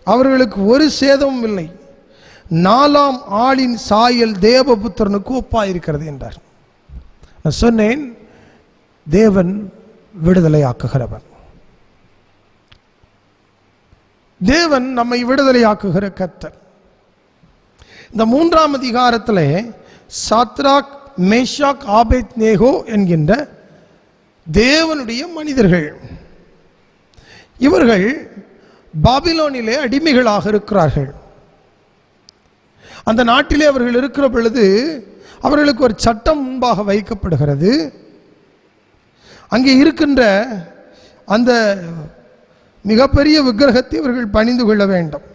அவர்களுக்கு ஒரு சேதமும் இல்லை, 4ஆம் ஆளின் சாயல் தேவபுத்திரனுக்கு ஒப்பாயிருக்கிறது என்றார். நான் சொன்னேன், தேவன் விடுதலையாக்குகிறவர். தேவன் நம்மை விடுதலையாக்குகிற கர்த்தர். இந்த 3ஆம் அதிகாரத்திலே சாத்ராக், மேஷாக், ஆபேத்நேகோ என்கின்ற தேவனுடைய மனிதர்கள், இவர்கள் பாபிலோனிலே அடிமைகளாக இருக்கிறார்கள். அந்த நாட்டிலே அவர்கள் இருக்கிற பொழுது அவர்களுக்கு ஒரு சட்டம் முன்பாக வைக்கப்படுகிறது. அங்கே இருக்கின்ற அந்த மிகப்பெரிய விக்கிரகத்தை அவர்கள் பணிந்து கொள்ள வேண்டும்.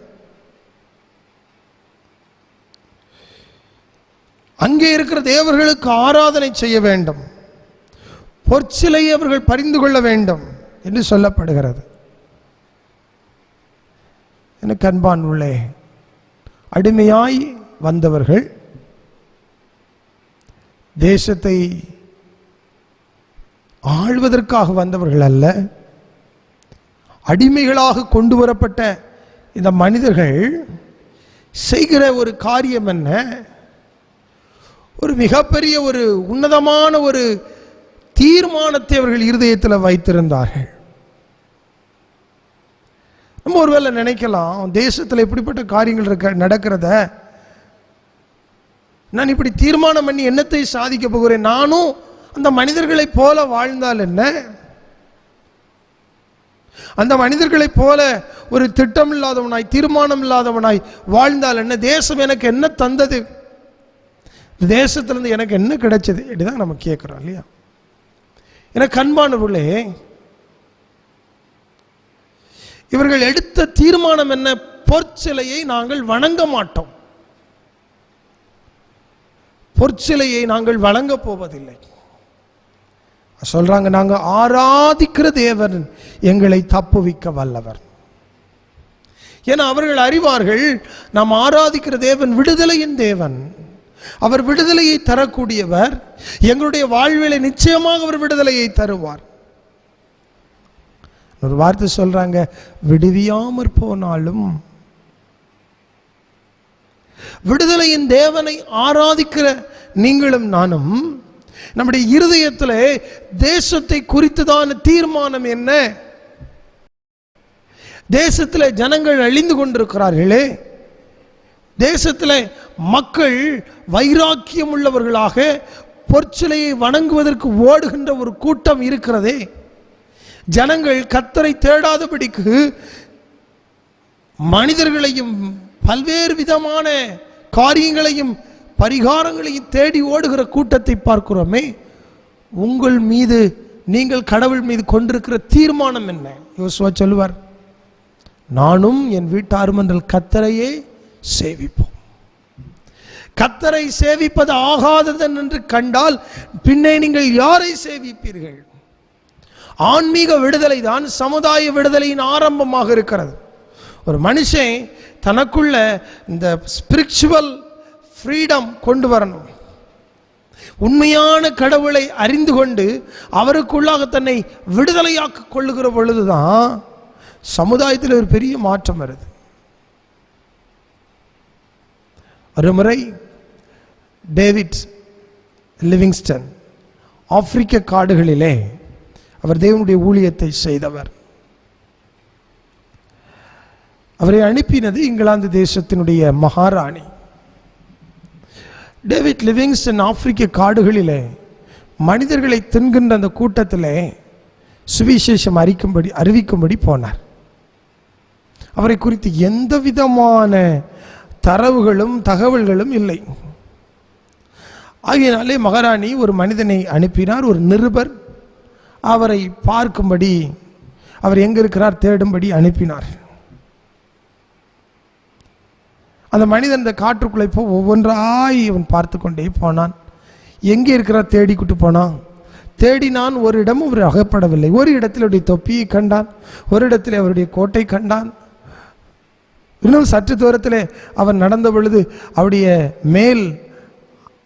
அங்கே இருக்கிற தேவர்களுக்கு ஆராதனை செய்ய வேண்டும், பொற்சிலையை அவர்கள் பரிந்து கொள்ள வேண்டும் என்று சொல்லப்படுகிறது. எனக்கு அன்பான் உள்ளே, அடிமையாய் வந்தவர்கள் தேசத்தை ஆள்வதற்காக வந்தவர்கள் அல்ல. அடிமைகளாக கொண்டு வரப்பட்ட இந்த மனிதர்கள் செய்கிற ஒரு காரியம் என்ன? ஒரு மிகப்பெரிய ஒரு உன்னதமான ஒரு தீர்மானத்தை அவர்கள் இருதயத்தில் வைத்திருந்தார்கள். நம்ம ஒருவேளை நினைக்கலாம், தேசத்தில் இப்படிப்பட்ட காரியங்கள் நடக்கிறத நான் இப்படி தீர்மானம் பண்ணி என்னத்தை சாதிக்க போகிறேன், நானும் அந்த மனிதர்களை போல வாழ்ந்தால் என்ன, அந்த மனிதர்களை போல ஒரு திட்டம் இல்லாதவனாய், தீர்மானம் இல்லாதவனாய் வாழ்ந்தால் என்ன, தேசம் எனக்கு என்ன தந்தது, தேசத்திலிருந்து எனக்கு என்ன கிடைச்சது இப்படிதான் நம்ம கேட்கிறோம் இல்லையா? எனக்கு அன்பானவர்களே, இவர்கள் எடுத்த தீர்மானம் என்ன? பொற்சிலையை நாங்கள் வணங்க மாட்டோம், பொற்சிலையை நாங்கள் வணங்க போவதில்லை. சொல்றாங்க, நாங்க ஆராதிக்கிற தேவன் எங்களை தப்புவிக்க வல்லவர். ஏன்னா அவர்கள் அறிவார்கள், நாம் ஆராதிக்கிற தேவன் விடுதலையின் தேவன், அவர் விடுதலையை தரக்கூடியவர். எங்களுடைய வாழ்விலே நிச்சயமாக அவர் விடுதலையை தருவார். ஒரு வார்த்தை சொல்றாங்க, விடுவியாமற் போனாலும் விடுதலையின் தேவனை ஆராதிக்கிற நீங்களும் நானும் நம்முடைய இருதயத்தில் தேசத்தை குறித்துதான தீர்மானம் என்ன? தேசத்தில் ஜனங்கள் அழிந்து கொண்டிருக்கிறார்களே, தேசத்தில் மக்கள் வைராக்கியம் உள்ளவர்களாக பொற்சிலையை வணங்குவதற்கு ஓடுகின்ற ஒரு கூட்டம் இருக்கிறதே, ஜனங்கள் கர்த்தரை தேடாதபடிக்கு மனிதர்களையும் பல்வேறு விதமான காரியங்களையும் பரிகாரங்களையும் தேடி ஓடுகிற கூட்டத்தை பார்க்கிறோமே. உங்கள் மீது, நீங்கள் கடவுள் மீது கொண்டிருக்கிற தீர்மானம் என்ன? யோசுவா சொல்லுவார், நானும் என் வீட்டாரும் என்றால் கர்த்தரையே சேவிப்போம். கர்த்தரை சேவிப்பது ஆகாதது என்று கண்டால் பின்னே நீங்கள் யாரை சேவிப்பீர்கள்? ஆன்மீக விடுதலை தான் சமுதாய விடுதலையின் ஆரம்பமாக இருக்கிறது. ஒரு மனுஷன் தனக்குள்ள இந்த ஸ்பிரிச்சுவல் ஃப்ரீடம் கொண்டு வரணும். உண்மையான கடவுளை அறிந்து கொண்டு அவருக்குள்ளாக தன்னை விடுதலையாக்க கொள்ளுகிற பொழுதுதான் சமுதாயத்தில் ஒரு பெரிய மாற்றம் வருது. ஒரு முறை டேவிட் லிவிங்ஸ்டன் ஆப்பிரிக்க காடுகளிலே அவர் தேவனுடைய ஊழியத்தை செய்தவர். அவரை அனுப்பினது இங்கிலாந்து தேசத்தினுடைய மகாராணி. டேவிட் லிவிங்ஸ்டன் ஆப்பிரிக்க காடுகளிலே மனிதர்களை தின்கின்ற அந்த கூட்டத்திலே சுவிசேஷம் அறிவிக்கும்படி போனார். அவரை குறித்து எந்த விதமான தரவுகளும் தகவல்களும் இல்லை. ஆகையினாலே மகாராணி ஒரு மனிதனை அனுப்பினார், ஒரு நிருபர். அவரை பார்க்கும்படி, அவர் எங்க இருக்கிறார் தேடும்படி அனுப்பினார். அந்த மனிதன் இந்த காற்றுக்குள்ளே ஒவ்வொன்றாய் இவன் பார்த்து கொண்டே போனான். எங்கே இருக்கிறார் தேடிக்கிட்டு போனான். தேடினான், ஒரு இடமும் அவர் அகப்படவில்லை. ஒரு இடத்தில் அவருடைய தொப்பியை கண்டான், ஒரு இடத்தில் அவருடைய கோட்டை கண்டான். இன்னும் சற்று தூரத்தில் அவர் நடந்த பொழுது அவருடைய மேல்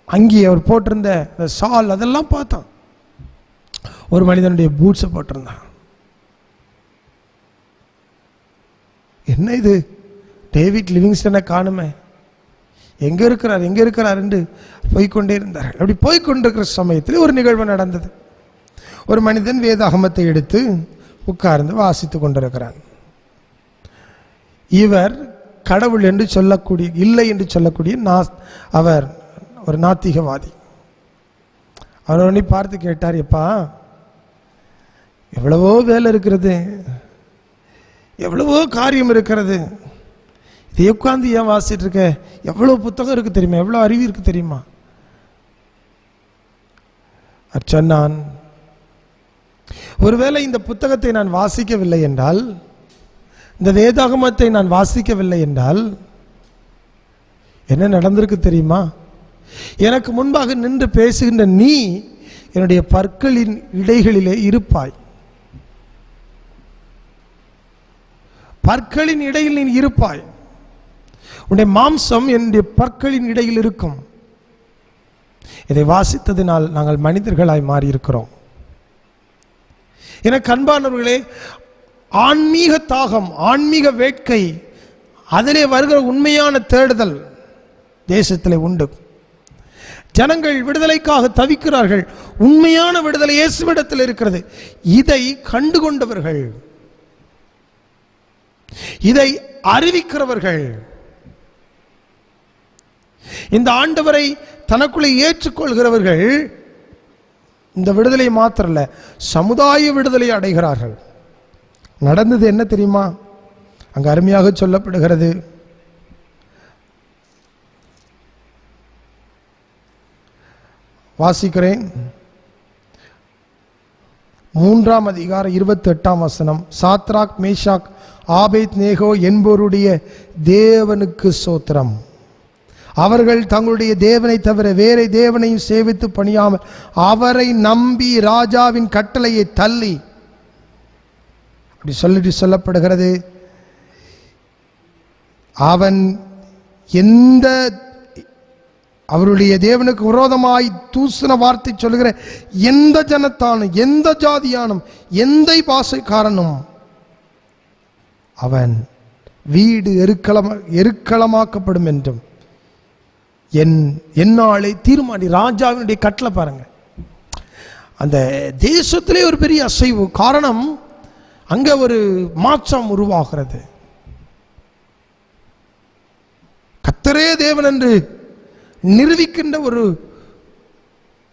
அங்கி, அவர் போட்டிருந்த ஷால், அதெல்லாம் பார்த்தான். ஒரு மனிதனுடைய பூட்ஸை போட்டிருந்தான். என்ன இது, டேவிட் லிவிங்ஸ்டனை காணுமே, எங்கே இருக்கிறார் என்று போய்கொண்டே இருந்தார்கள். அப்படி போய்கொண்டிருக்கிற சமயத்தில் ஒரு நிகழ்வு நடந்தது. ஒரு மனிதன் வேதாகமத்தை எடுத்து உட்கார்ந்து வாசித்து கொண்டிருக்கிறான். இவர் கடவுள் என்று சொல்லக்கூடிய, இல்லை என்று சொல்லக்கூடிய அவர் ஒரு நாத்திகவாதி. அவர் உடனே பார்த்து கேட்டார், எப்பா எவ்வளவோ வேலை இருக்கிறது, எவ்வளவோ காரியம் இருக்கிறது, இதை உட்கார்ந்து ஏன் வாசிட்டு இருக்க? எவ்வளவு புத்தகம் இருக்கு தெரியுமா, எவ்வளவு அறிவு இருக்கு தெரியுமா? சொன்னான், ஒருவேளை இந்த புத்தகத்தை நான் வாசிக்கவில்லை என்றால், இந்த வேதாகமத்தை நான் வாசிக்கவில்லை என்றால் என்ன நடந்திருக்கு தெரியுமா? எனக்கு முன்பாக நின்று பேசுகின்ற நீ என்னுடைய பற்களின் இடைகளிலே இருப்பாய். பற்களின் இடையில் நீ இருப்பாய். உன்னுடைய மாம்சம் என்னுடைய பற்களின் இடையில் இருக்கும். இதை வாசித்ததினால் நாங்கள் மனிதர்களாய் மாறி இருக்கிறோம். எனக்கு அன்பானவர்களே, ஆன்மீக தாகம், ஆன்மீக வேட்கை, அதிலே வருகிற உண்மையான தேடுதல் தேசத்திலே உண்டு. ஜனங்கள் விடுதலைக்காக தவிக்கிறார்கள். உண்மையான விடுதலை இயேசுவிடத்தில் இருக்கிறது. இதை கண்டுகொண்டவர்கள், இதை அறிவிக்கிறவர்கள், இந்த ஆண்டவரை தனக்குள்ளே ஏற்றுக்கொள்கிறவர்கள் இந்த விடுதலை மாத்திரல்ல, சமுதாய விடுதலை அடைகிறார்கள். நடந்தது என்ன தெரியுமா? அங்கு அருமையாக சொல்லப்படுகிறது, வாசிக்கிறேன். 3ஆம் அதிகாரம் 28ஆம் வசனம். சாத்ராக், மேஷாக், ஆபேத் நேகோ என்பவருடைய தேவனுக்கு சோத்திரம். அவர்கள் தங்களுடைய தேவனை தவிர வேற தேவனையும் சேவித்து பணியாமல் அவரை நம்பி ராஜாவின் கட்டளையை தள்ளி, அப்படி சொல்லிட்டு சொல்லப்படுகிறது, அவன் எந்த அவருடைய தேவனுக்கு விரோதமாய் தூசண வார்த்தை சொல்லுகிற எந்த ஜனத்தானும், எந்த ஜாதியானும், எந்த பாஷைக்காரனும் அவன் வீடு எருக்களமாக்கப்படும் என்றும் என்னாலே தீர்மானி. ராஜாவினுடைய கட்டளை பாருங்க. அந்த தேசத்திலே ஒரு பெரிய அசைவு. காரணம், அங்க ஒரு மாற்றம் உருவாகிறது. கர்த்தரே தேவன் என்று நிரூபிக்கின்ற ஒரு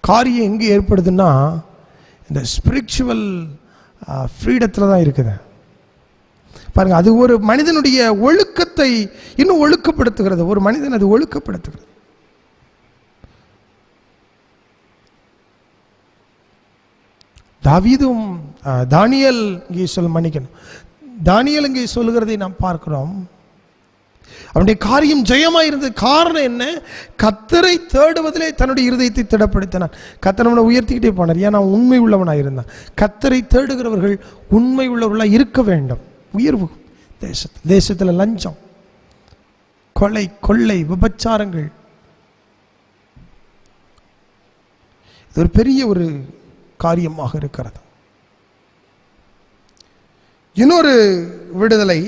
காரியம் எங்கே ஏற்படுதுன்னா, இந்த ஸ்பிரிச்சுவல் ஃப்ரீடத்தில் தான் இருக்குது. பாருங்க, அது ஒரு மனிதனுடைய ஒழுக்கத்தை இன்னும் ஒழுக்கப்படுத்துகிறது. ஒரு மனிதன் அது ஒழுக்கப்படுத்துகிறது. தாவீதும் தானியேல் இங்கே மன்னிக்கணும், தானியேல் இங்கே சொல்லுகிறதை நாம் பார்க்கிறோம். அவனுடைய காரியம் ஜெயமாக இருந்தது. காரணம் என்ன? கர்த்தரை தேடுவதிலே தன்னுடைய இருதயத்தை திடப்படுத்தினான். கர்த்தர் அவனை உயர்த்திக்கிட்டே போனார். ஏன்னா உண்மை உள்ளவனாக இருந்தான். கர்த்தரை தேடுகிறவர்கள் உண்மை உள்ளவர்களாக இருக்க வேண்டும். உயர்வு தேசத்தில் லஞ்சம், கொலை, கொள்ளை, விபச்சாரங்கள், இது ஒரு பெரிய ஒரு காரியமாக இருக்கிறது. இன்னொரு விடுதலை,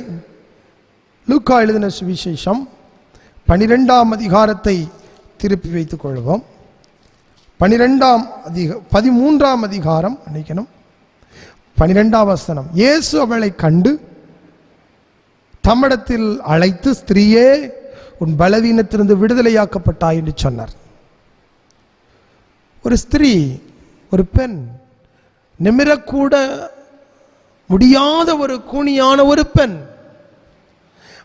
லூக்கா எழுதின சுவிசேஷம் 12ஆம் அதிகாரத்தை திருப்பி வைத்துக் கொள்வோம். 13ஆம் அதிகாரம் 12ஆம் வசனம். இயேசு அவளை கண்டு தம்மிடத்தில் அழைத்து, ஸ்திரீயே, உன் பலவீனத்திலிருந்து விடுதலையாக்கப்பட்டாய் என்று சொன்னார். ஒரு ஸ்திரீ, ஒரு பெண், நிமிரக்கூட முடியாத ஒரு கூனியான ஒரு பெண்.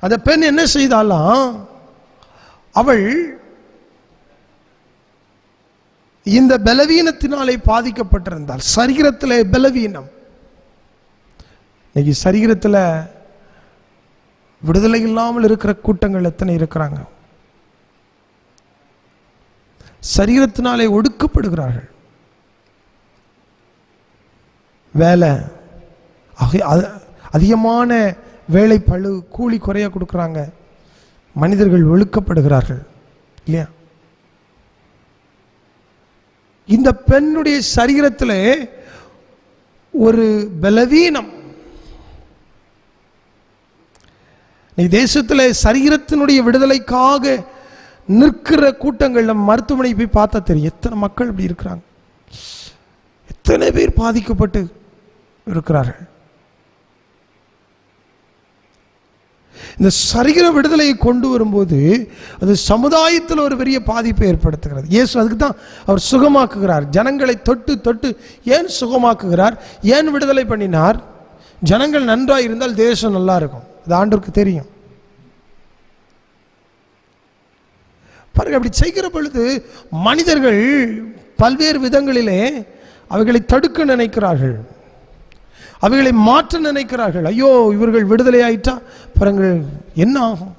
அந்த பெண் என்ன செய்தாலாம்? அவள் இந்த பலவீனத்தினாலே பாதிக்கப்பட்டிருந்தாள். சரீரத்தில் பலவீனம். இன்னைக்கு சரீரத்தில் விடுதலை இல்லாமல் இருக்கிற கூட்டங்கள் எத்தனை இருக்கிறாங்க. சரீரத்தினாலே ஒடுக்கப்படுகிறார்கள். வேலை அதிகமான வேலை பளு, கூலி குறைய கொடுக்குறாங்க. மனிதர்கள் ஒழுக்கப்படுகிறார்கள் இல்லையா? இந்த பெண்ணுடைய சரீரத்தில் ஒரு பலவீனம். தேசத்தில் சரீரத்தினுடைய விடுதலைக்காக நிற்கிற கூட்டங்கள் நம்ம மருத்துவமனை போய் பார்த்தா தெரியும். எத்தனை மக்கள் இப்படி இருக்கிறாங்க, எத்தனை பேர் பாதிக்கப்பட்டு இருக்கிறார்கள். இந்த சரீர விடுதலையை கொண்டு வரும்போது அது சமுதாயத்தில் ஒரு பெரிய பாதிப்பை ஏற்படுத்துகிறது. இயேசு அதுக்கு தான் அவர் சுகமாக்குகிறார். ஜனங்களை தொட்டு தொட்டு ஏன் சுகமாக்குகிறார்? ஏன் விடுதலை பண்ணினார்? ஜனங்கள் நன்றாக இருந்தால் தேசம் நல்லா இருக்கும். அது ஆண்டவருக்கு தெரியும். பாருங்க, அப்படி செய்கிற பொழுது மனிதர்கள் பல்வேறு விதங்களிலே அவைகளை தடுக்க நினைக்கிறார்கள், அவைகளை மாற்ற நினைக்கிறார்கள். ஐயோ, இவர்கள் விடுதலை ஆயிட்டா பாருங்க என்ன ஆகும்?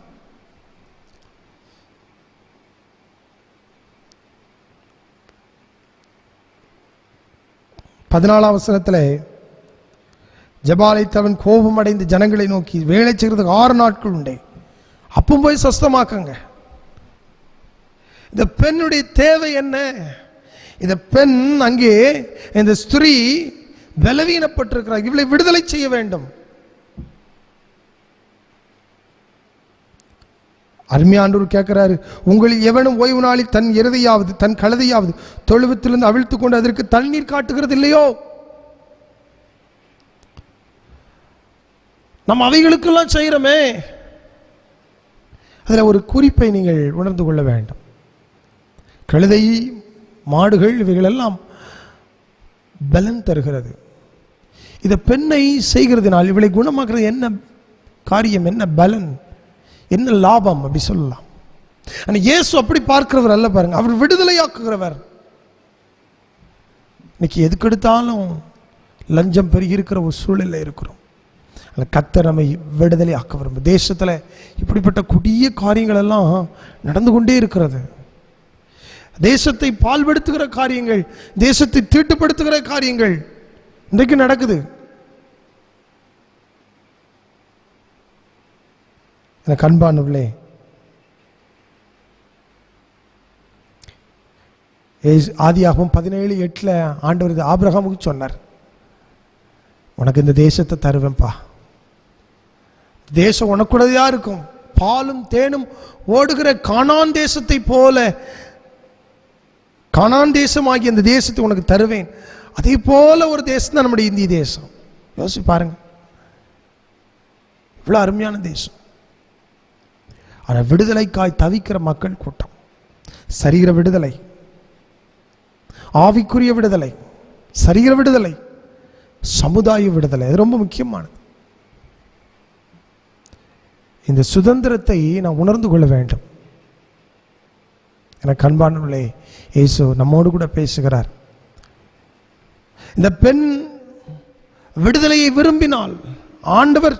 பதினாலாம் வசனத்தில் ஜபாலைத்தவன் கோபம் அடைந்து ஜனங்களை நோக்கி, வேலை செய்கிறதுக்கு 6 நாட்கள் உண்டே, அப்போ போய் சொஸ்தமாக்குங்க. இந்த பெண்ணுடைய தேவை என்ன? இந்த பெண், அங்கே இந்த ஸ்திரீ பலவீனப்பட்டிருக்கிறார். இவளை விடுதலை செய்ய வேண்டும். அருமையாண்டவர் கேட்கிறாரு, உங்களில் எவனும் ஓய்வு நாளில் தன் எருதையாவது தன் கழுதையாவது தொழுவத்திலிருந்து அவிழ்த்துக் கொண்டு அதற்கு தண்ணீர் காட்டுகிறது இல்லையோ? நம்ம அவைகளுக்கெல்லாம் செய்கிறோமே. அதில் ஒரு குறிப்பை நீங்கள் உணர்ந்து கொள்ள வேண்டும். கழுதை, மாடுகள், இவைகளெல்லாம் பலன் தருகிறது. இந்த பெண்ணை செய்கிறதுனால் இவளை குணமாக்குறது என்ன காரியம், என்ன பலன், என்ன லாபம் அப்படி சொல்லலாம். ஆனால் இயேசு அப்படி பார்க்கிறவர் அல்ல. பாருங்க, அவர் விடுதலையாக்குகிறவர். இன்னைக்கு எதுக்கெடுத்தாலும் லஞ்சம் பெருகி இருக்கிற ஒரு சூழலில் இருக்கிறோம். கர்த்தர் நம்மை விடுதலை ஆக்க விரும்பும். தேசத்தில் இப்படிப்பட்ட கொடிய காரியங்கள் எல்லாம் நடந்து கொண்டே இருக்கிறது. தேசத்தை பால்படுத்துகிற காரியங்கள், தேசத்தை தீட்டுப்படுத்துகிற காரியங்கள் இன்றைக்கு நடக்குது. எனக்கு அன்பானவர்களே, ஆதியாகமம் 17:8 ஆண்டவர் ஆபிரகாமுக்கு சொன்னார், உனக்கு இந்த தேசத்தை தருவேன்பா. தேசம் உனக்குடையதா இருக்கும். பாலும் தேனும் ஓடுகிற கானான் தேசத்தை போல, கானான் தேசம் ஆகிய அந்த தேசத்தை உனக்கு தருவேன். அதே போல ஒரு தேசம் தான் நம்முடைய இந்திய தேசம். யோசிச்சு பாருங்க, இவ்வளவு அருமையான தேசம். ஆனால் விடுதலைக்காய் தவிக்கிற மக்கள் கூட்டம். சரீர விடுதலை, ஆவிக்குரிய விடுதலை, சரீர விடுதலை, சமுதாய விடுதலை, அது ரொம்ப முக்கியமானது. இந்த சுதந்திரத்தை நாம் உணர்ந்து கொள்ள வேண்டும். எனக்கு அன்பானவர்களே, இயேசு நம்மோடு கூட பேசுகிறார். இந்த பெண் விடுதலையை விரும்பினால் ஆண்டவர்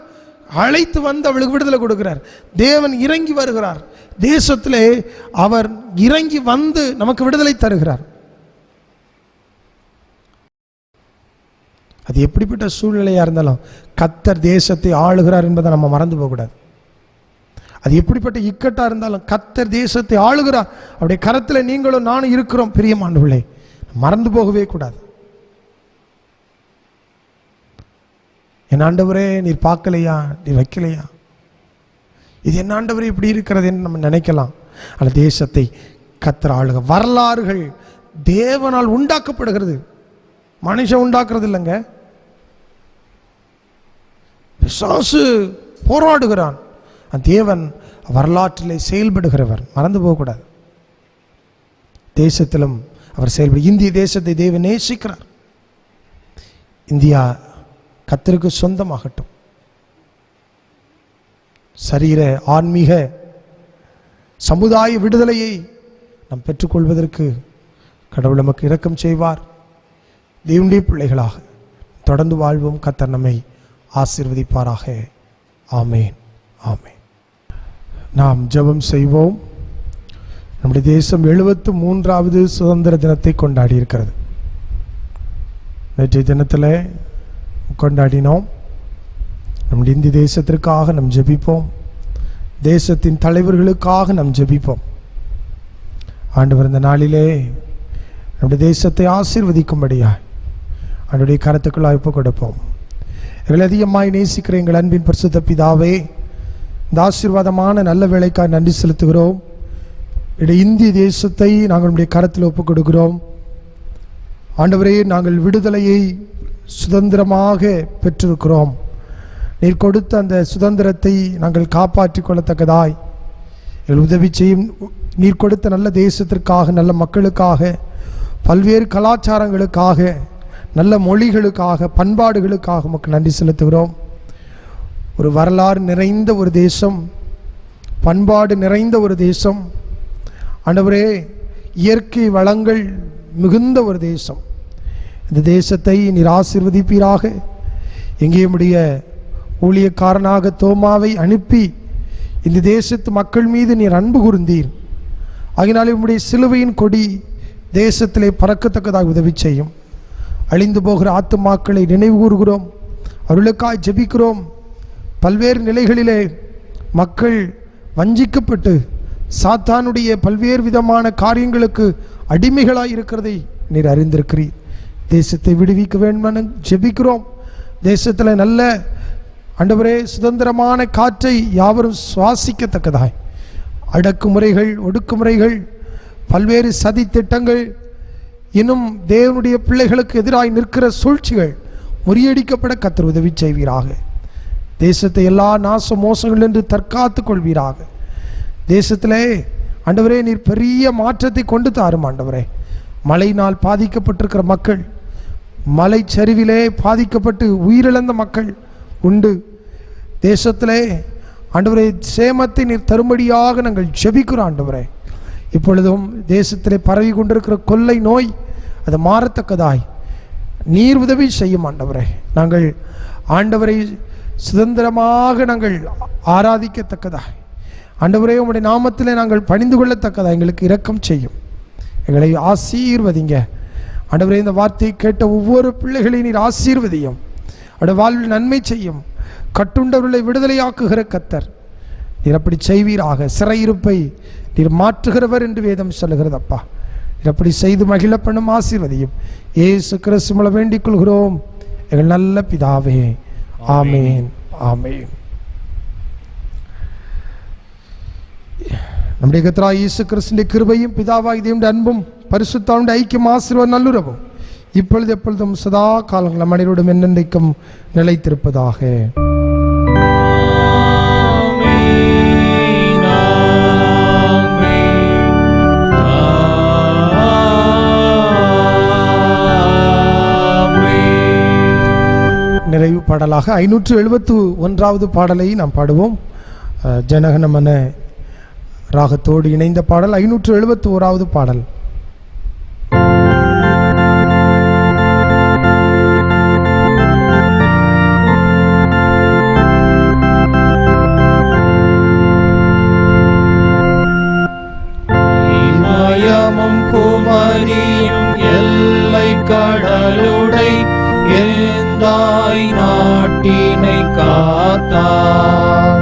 அழைத்து வந்து அவளுக்கு விடுதலை கொடுக்கிறார். தேவன் இறங்கி வருகிறார். தேசத்திலே அவர் இறங்கி வந்து நமக்கு விடுதலை தருகிறார். அது எப்படிப்பட்ட சூழ்நிலையா இருந்தாலும் கர்த்தர் தேசத்தை ஆளுகிறார் என்பதை நம்ம மறந்து போகக்கூடாது. அது எப்படிப்பட்ட இக்கட்டா இருந்தாலும் கர்த்தர் தேசத்தை ஆளுகிறார். அவருடைய கரத்தில் நீங்களும் நானும் இருக்கிறோம். பிரியமானவர்களே, மறந்து போகவே கூடாது. என் ஆண்டவரே நீர் பார்க்கலையா, நீர் வைக்கலையா, இது என்ன ஆண்டவரே இப்படி இருக்கிறது என்று நம்ம நினைக்கலாம். அந்த தேசத்தை கர்த்தர் ஆளுக. வரலாறுகள் தேவனால் உண்டாக்கப்படுகிறது, மனுஷன் உண்டாக்குறது இல்லைங்க. பிசாசு போராடுகிறான், தேவன் வரலாற்றிலே செயல்படுகிறவர். மறந்து போகக்கூடாது. தேசத்திலும் அவர் செயல்படு. இந்திய தேசத்தை தேவன் நேசிக்கிறார். இந்தியா கர்த்தருக்கு சொந்தமாகட்டும். சரீர ஆன்மீக சமுதாய விடுதலையை நாம் பெற்றுக்கொள்வதற்கு கடவுள் நமக்கு இரக்கம் செய்வார். தேவனுடைய பிள்ளைகளாக தொடர்ந்து வாழ்வோம். கர்த்தர் நம்மை ஆசீர்வதிப்பாராக. ஆமேன், ஆமேன். நாம் ஜெபம் செய்வோம். நம்முடைய தேசம் 73வது சுதந்திர தினத்தை கொண்டாடி இருக்கிறது. நேற்றைய தினத்தில் கொண்டாடினோம். நம்முடைய இந்திய தேசத்திற்காக நாம் ஜெபிப்போம். தேசத்தின் தலைவர்களுக்காக நாம் ஜெபிப்போம். ஆண்டவர் இந்த நாளிலே நம்முடைய தேசத்தை ஆசீர்வதிக்கும்படியா அவருடைய கருத்துக்களை ஒப்புக் கொடுப்போம். எங்களை அதிகமாய் நேசிக்கிற எங்கள் அன்பின் பரிசுத்த பிதாவே, இந்த ஆசீர்வாதமான நல்ல வேலைக்காக நன்றி செலுத்துகிறோம். இந்திய தேசத்தை நாங்கள் நம்முடைய கரத்தில் ஒப்புக் கொடுக்கிறோம். ஆண்டவரே, நாங்கள் விடுதலையை சுதந்திரமாக பெற்றிருக்கிறோம். நீர் கொடுத்த அந்த சுதந்திரத்தை நாங்கள் காப்பாற்றிக் கொள்ளத்தக்கதாய் எங்கள் உதவி செய்யும். நீர் கொடுத்த நல்ல தேசத்திற்காக, நல்ல மக்களுக்காக, பல்வேறு கலாச்சாரங்களுக்காக, நல்ல மொழிகளுக்காக, பண்பாடுகளுக்காக உமக்கு நன்றி செலுத்துகிறோம். ஒரு வரலாறு நிறைந்த ஒரு தேசம், பண்பாடு நிறைந்த ஒரு தேசம். ஆண்டவரே, இயற்கை வளங்கள் மிகுந்த ஒரு தேசம். இந்த தேசத்தை நீர் ஆசீர்வதிப்பீராக. எங்கே உம்முடைய ஊழியக்காரனாக தோமாவை அனுப்பி இந்த தேசத்து மக்கள் மீது நீர் அன்பு கூர்ந்தீர். ஆகினாலே உம்முடைய சிலுவையின் கொடி தேசத்திலே பறக்கத்தக்கதாக உதவி செய்யும். அழிந்து போகிற ஆத்துமாக்களை நினைவு கூறுகிறோம், அவர்களுக்காய் ஜெபிக்கிறோம். பல்வேறு நிலைகளிலே மக்கள் வஞ்சிக்கப்பட்டு சாத்தானுடைய பல்வேறு விதமான காரியங்களுக்கு அடிமைகளாய் இருக்கிறதை நீர் அறிந்திருக்கிறீர். தேசத்தை விடுவிக்க வேண்டும் ஜெபிக்கிறோம். தேசத்தில் நல்ல ஆண்டவரே சுதந்திரமான காற்றை யாவரும் சுவாசிக்கத்தக்கதாய் அடக்குமுறைகள், ஒடுக்குமுறைகள், பல்வேறு சதி திட்டங்கள், இன்னும் தேவனுடைய பிள்ளைகளுக்கு எதிராய் நிற்கிற சூழ்ச்சிகள் முறியடிக்கப்பட கர்த்தர் உதவி செய்வீராக. தேசத்தை எல்லா நாச மோசங்கள் என்று தற்காத்து கொள்வீராக. தேசத்திலே ஆண்டவரே நீர் பெரிய மாற்றத்தை கொண்டு தாரும். ஆண்டவரே, மழையினால் பாதிக்கப்பட்டிருக்கிற மக்கள், மலை சரிவிலே பாதிக்கப்பட்டு உயிரிழந்த மக்கள் உண்டு. தேசத்திலே ஆண்டவரே சேமத்தை நீர் தரும்படியாக நாங்கள் ஜெபிக்கிறோம். ஆண்டவரே, இப்பொழுதும் தேசத்திலே பரவி கொண்டிருக்கிற கொள்ளை நோய் அது மாறத்தக்கதாய் நீர் உதவி செய்யும். ஆண்டவரே, நாங்கள் ஆண்டவரை சுதந்திரமாக நாங்கள் ஆராதிக்கத்தக்கதாய், ஆண்டவரே உம்முடைய நாமத்திலே நாங்கள் பணிந்து கொள்ளத்தக்கதாய் எங்களுக்கு இரக்கம் செய்யும். எங்களை ஆசீர்வதிங்க. ஆண்டவரே, இந்த வார்த்தையை கேட்ட ஒவ்வொரு பிள்ளைகளையும் நீர் ஆசீர்வதியும். அவருடைய வாழ்வில் நன்மை செய்யும். கட்டுண்டவர்களை விடுதலையாக்குகிற கர்த்தர் நீர் அப்படி செய்வீராக. சிறையிருப்பை நீர் மாற்றுகிறவர் என்று வேதம் சொல்லுகிறது. அப்பா, நீர் அப்படி செய்து மகிழ பண்ணும். ஆசீர்வதியும். இயேசு கிறிஸ்து மூலம் வேண்டிக் கொள்கிறோம் எங்கள் நல்ல பிதாவே. ஆமேன், ஆமேன். நம்முடைய கர்த்தராகிய இயேசு கிறிஸ்துவின் கிருபையும் பிதாவாகிய தேவனுடைய அன்பும் பரிசுத்தாவின் ஐக்கியம் ஆசீர்வாதம் நல்லுறவும் இப்பொழுது எப்பொழுதும் சதா காலங்கள் நம் அனைவரோடும் என்னென்றைக்கும் நிலைத்திருப்பதாக. நிறைவு பாடலாக 571வது பாடலை நாம் பாடுவோம். ஜனகணமன ராகத்தோடு இணைந்த பாடல் 571வது பாடல். குமரியும் எல்லை கடலுடை ஏந்தாய் நாட்டினை காத்தார்.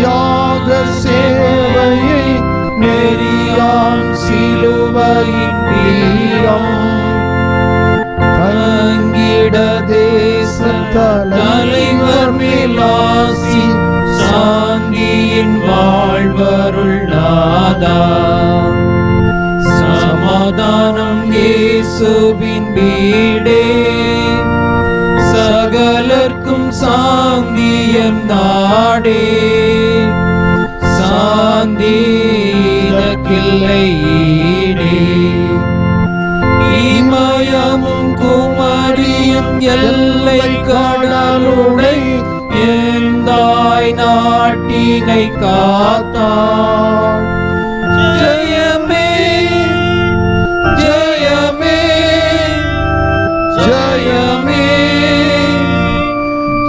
யாக சேவையை நெறியான் சிலுவையின் வீரம் தங்கிட தேச தலைவர் மேலாசி சாந்தியின் வாழ்வருள் நாதா. சமாதானம் இயேசுவின் வீடே சகலர்க்கும் சாந்தியன் நாடே. சாந்தீதக்கில்லை ஈடே இமயமும் குமரியும் எல்லை கடலுடை ஏந்தாய் நாட்டினை காத்தார். ஜெயமே ஜெயமே ஜெயமே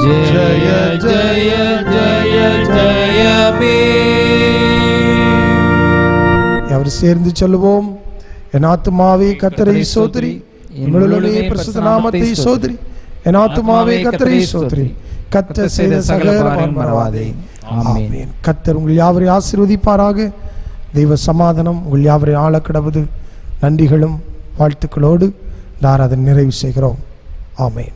ஜெய ஜெய ஜெய ஜெயமே. அவர் சேர்ந்து சொல்லுவோம். என் ஆத்துமாவே கர்த்தரை சோதரி, எங்களுடைய பரிசுத்த நாமத்தை சோதரி. என் ஆத்துமாவே கர்த்தரை சோதரி, கர்த்தர் செய்த சகல மறவாதே. ஆமென். கர்த்தர் உங்கள் யாவரை ஆசீர்வதிப்பாராக. தெய்வ சமாதானம் உங்கள் யாவரை ஆள கடவுது. நன்றிகளும் வாழ்த்துக்களோடு இந்த ஆராதனை நிறைவு செய்கிறோம். ஆமென்.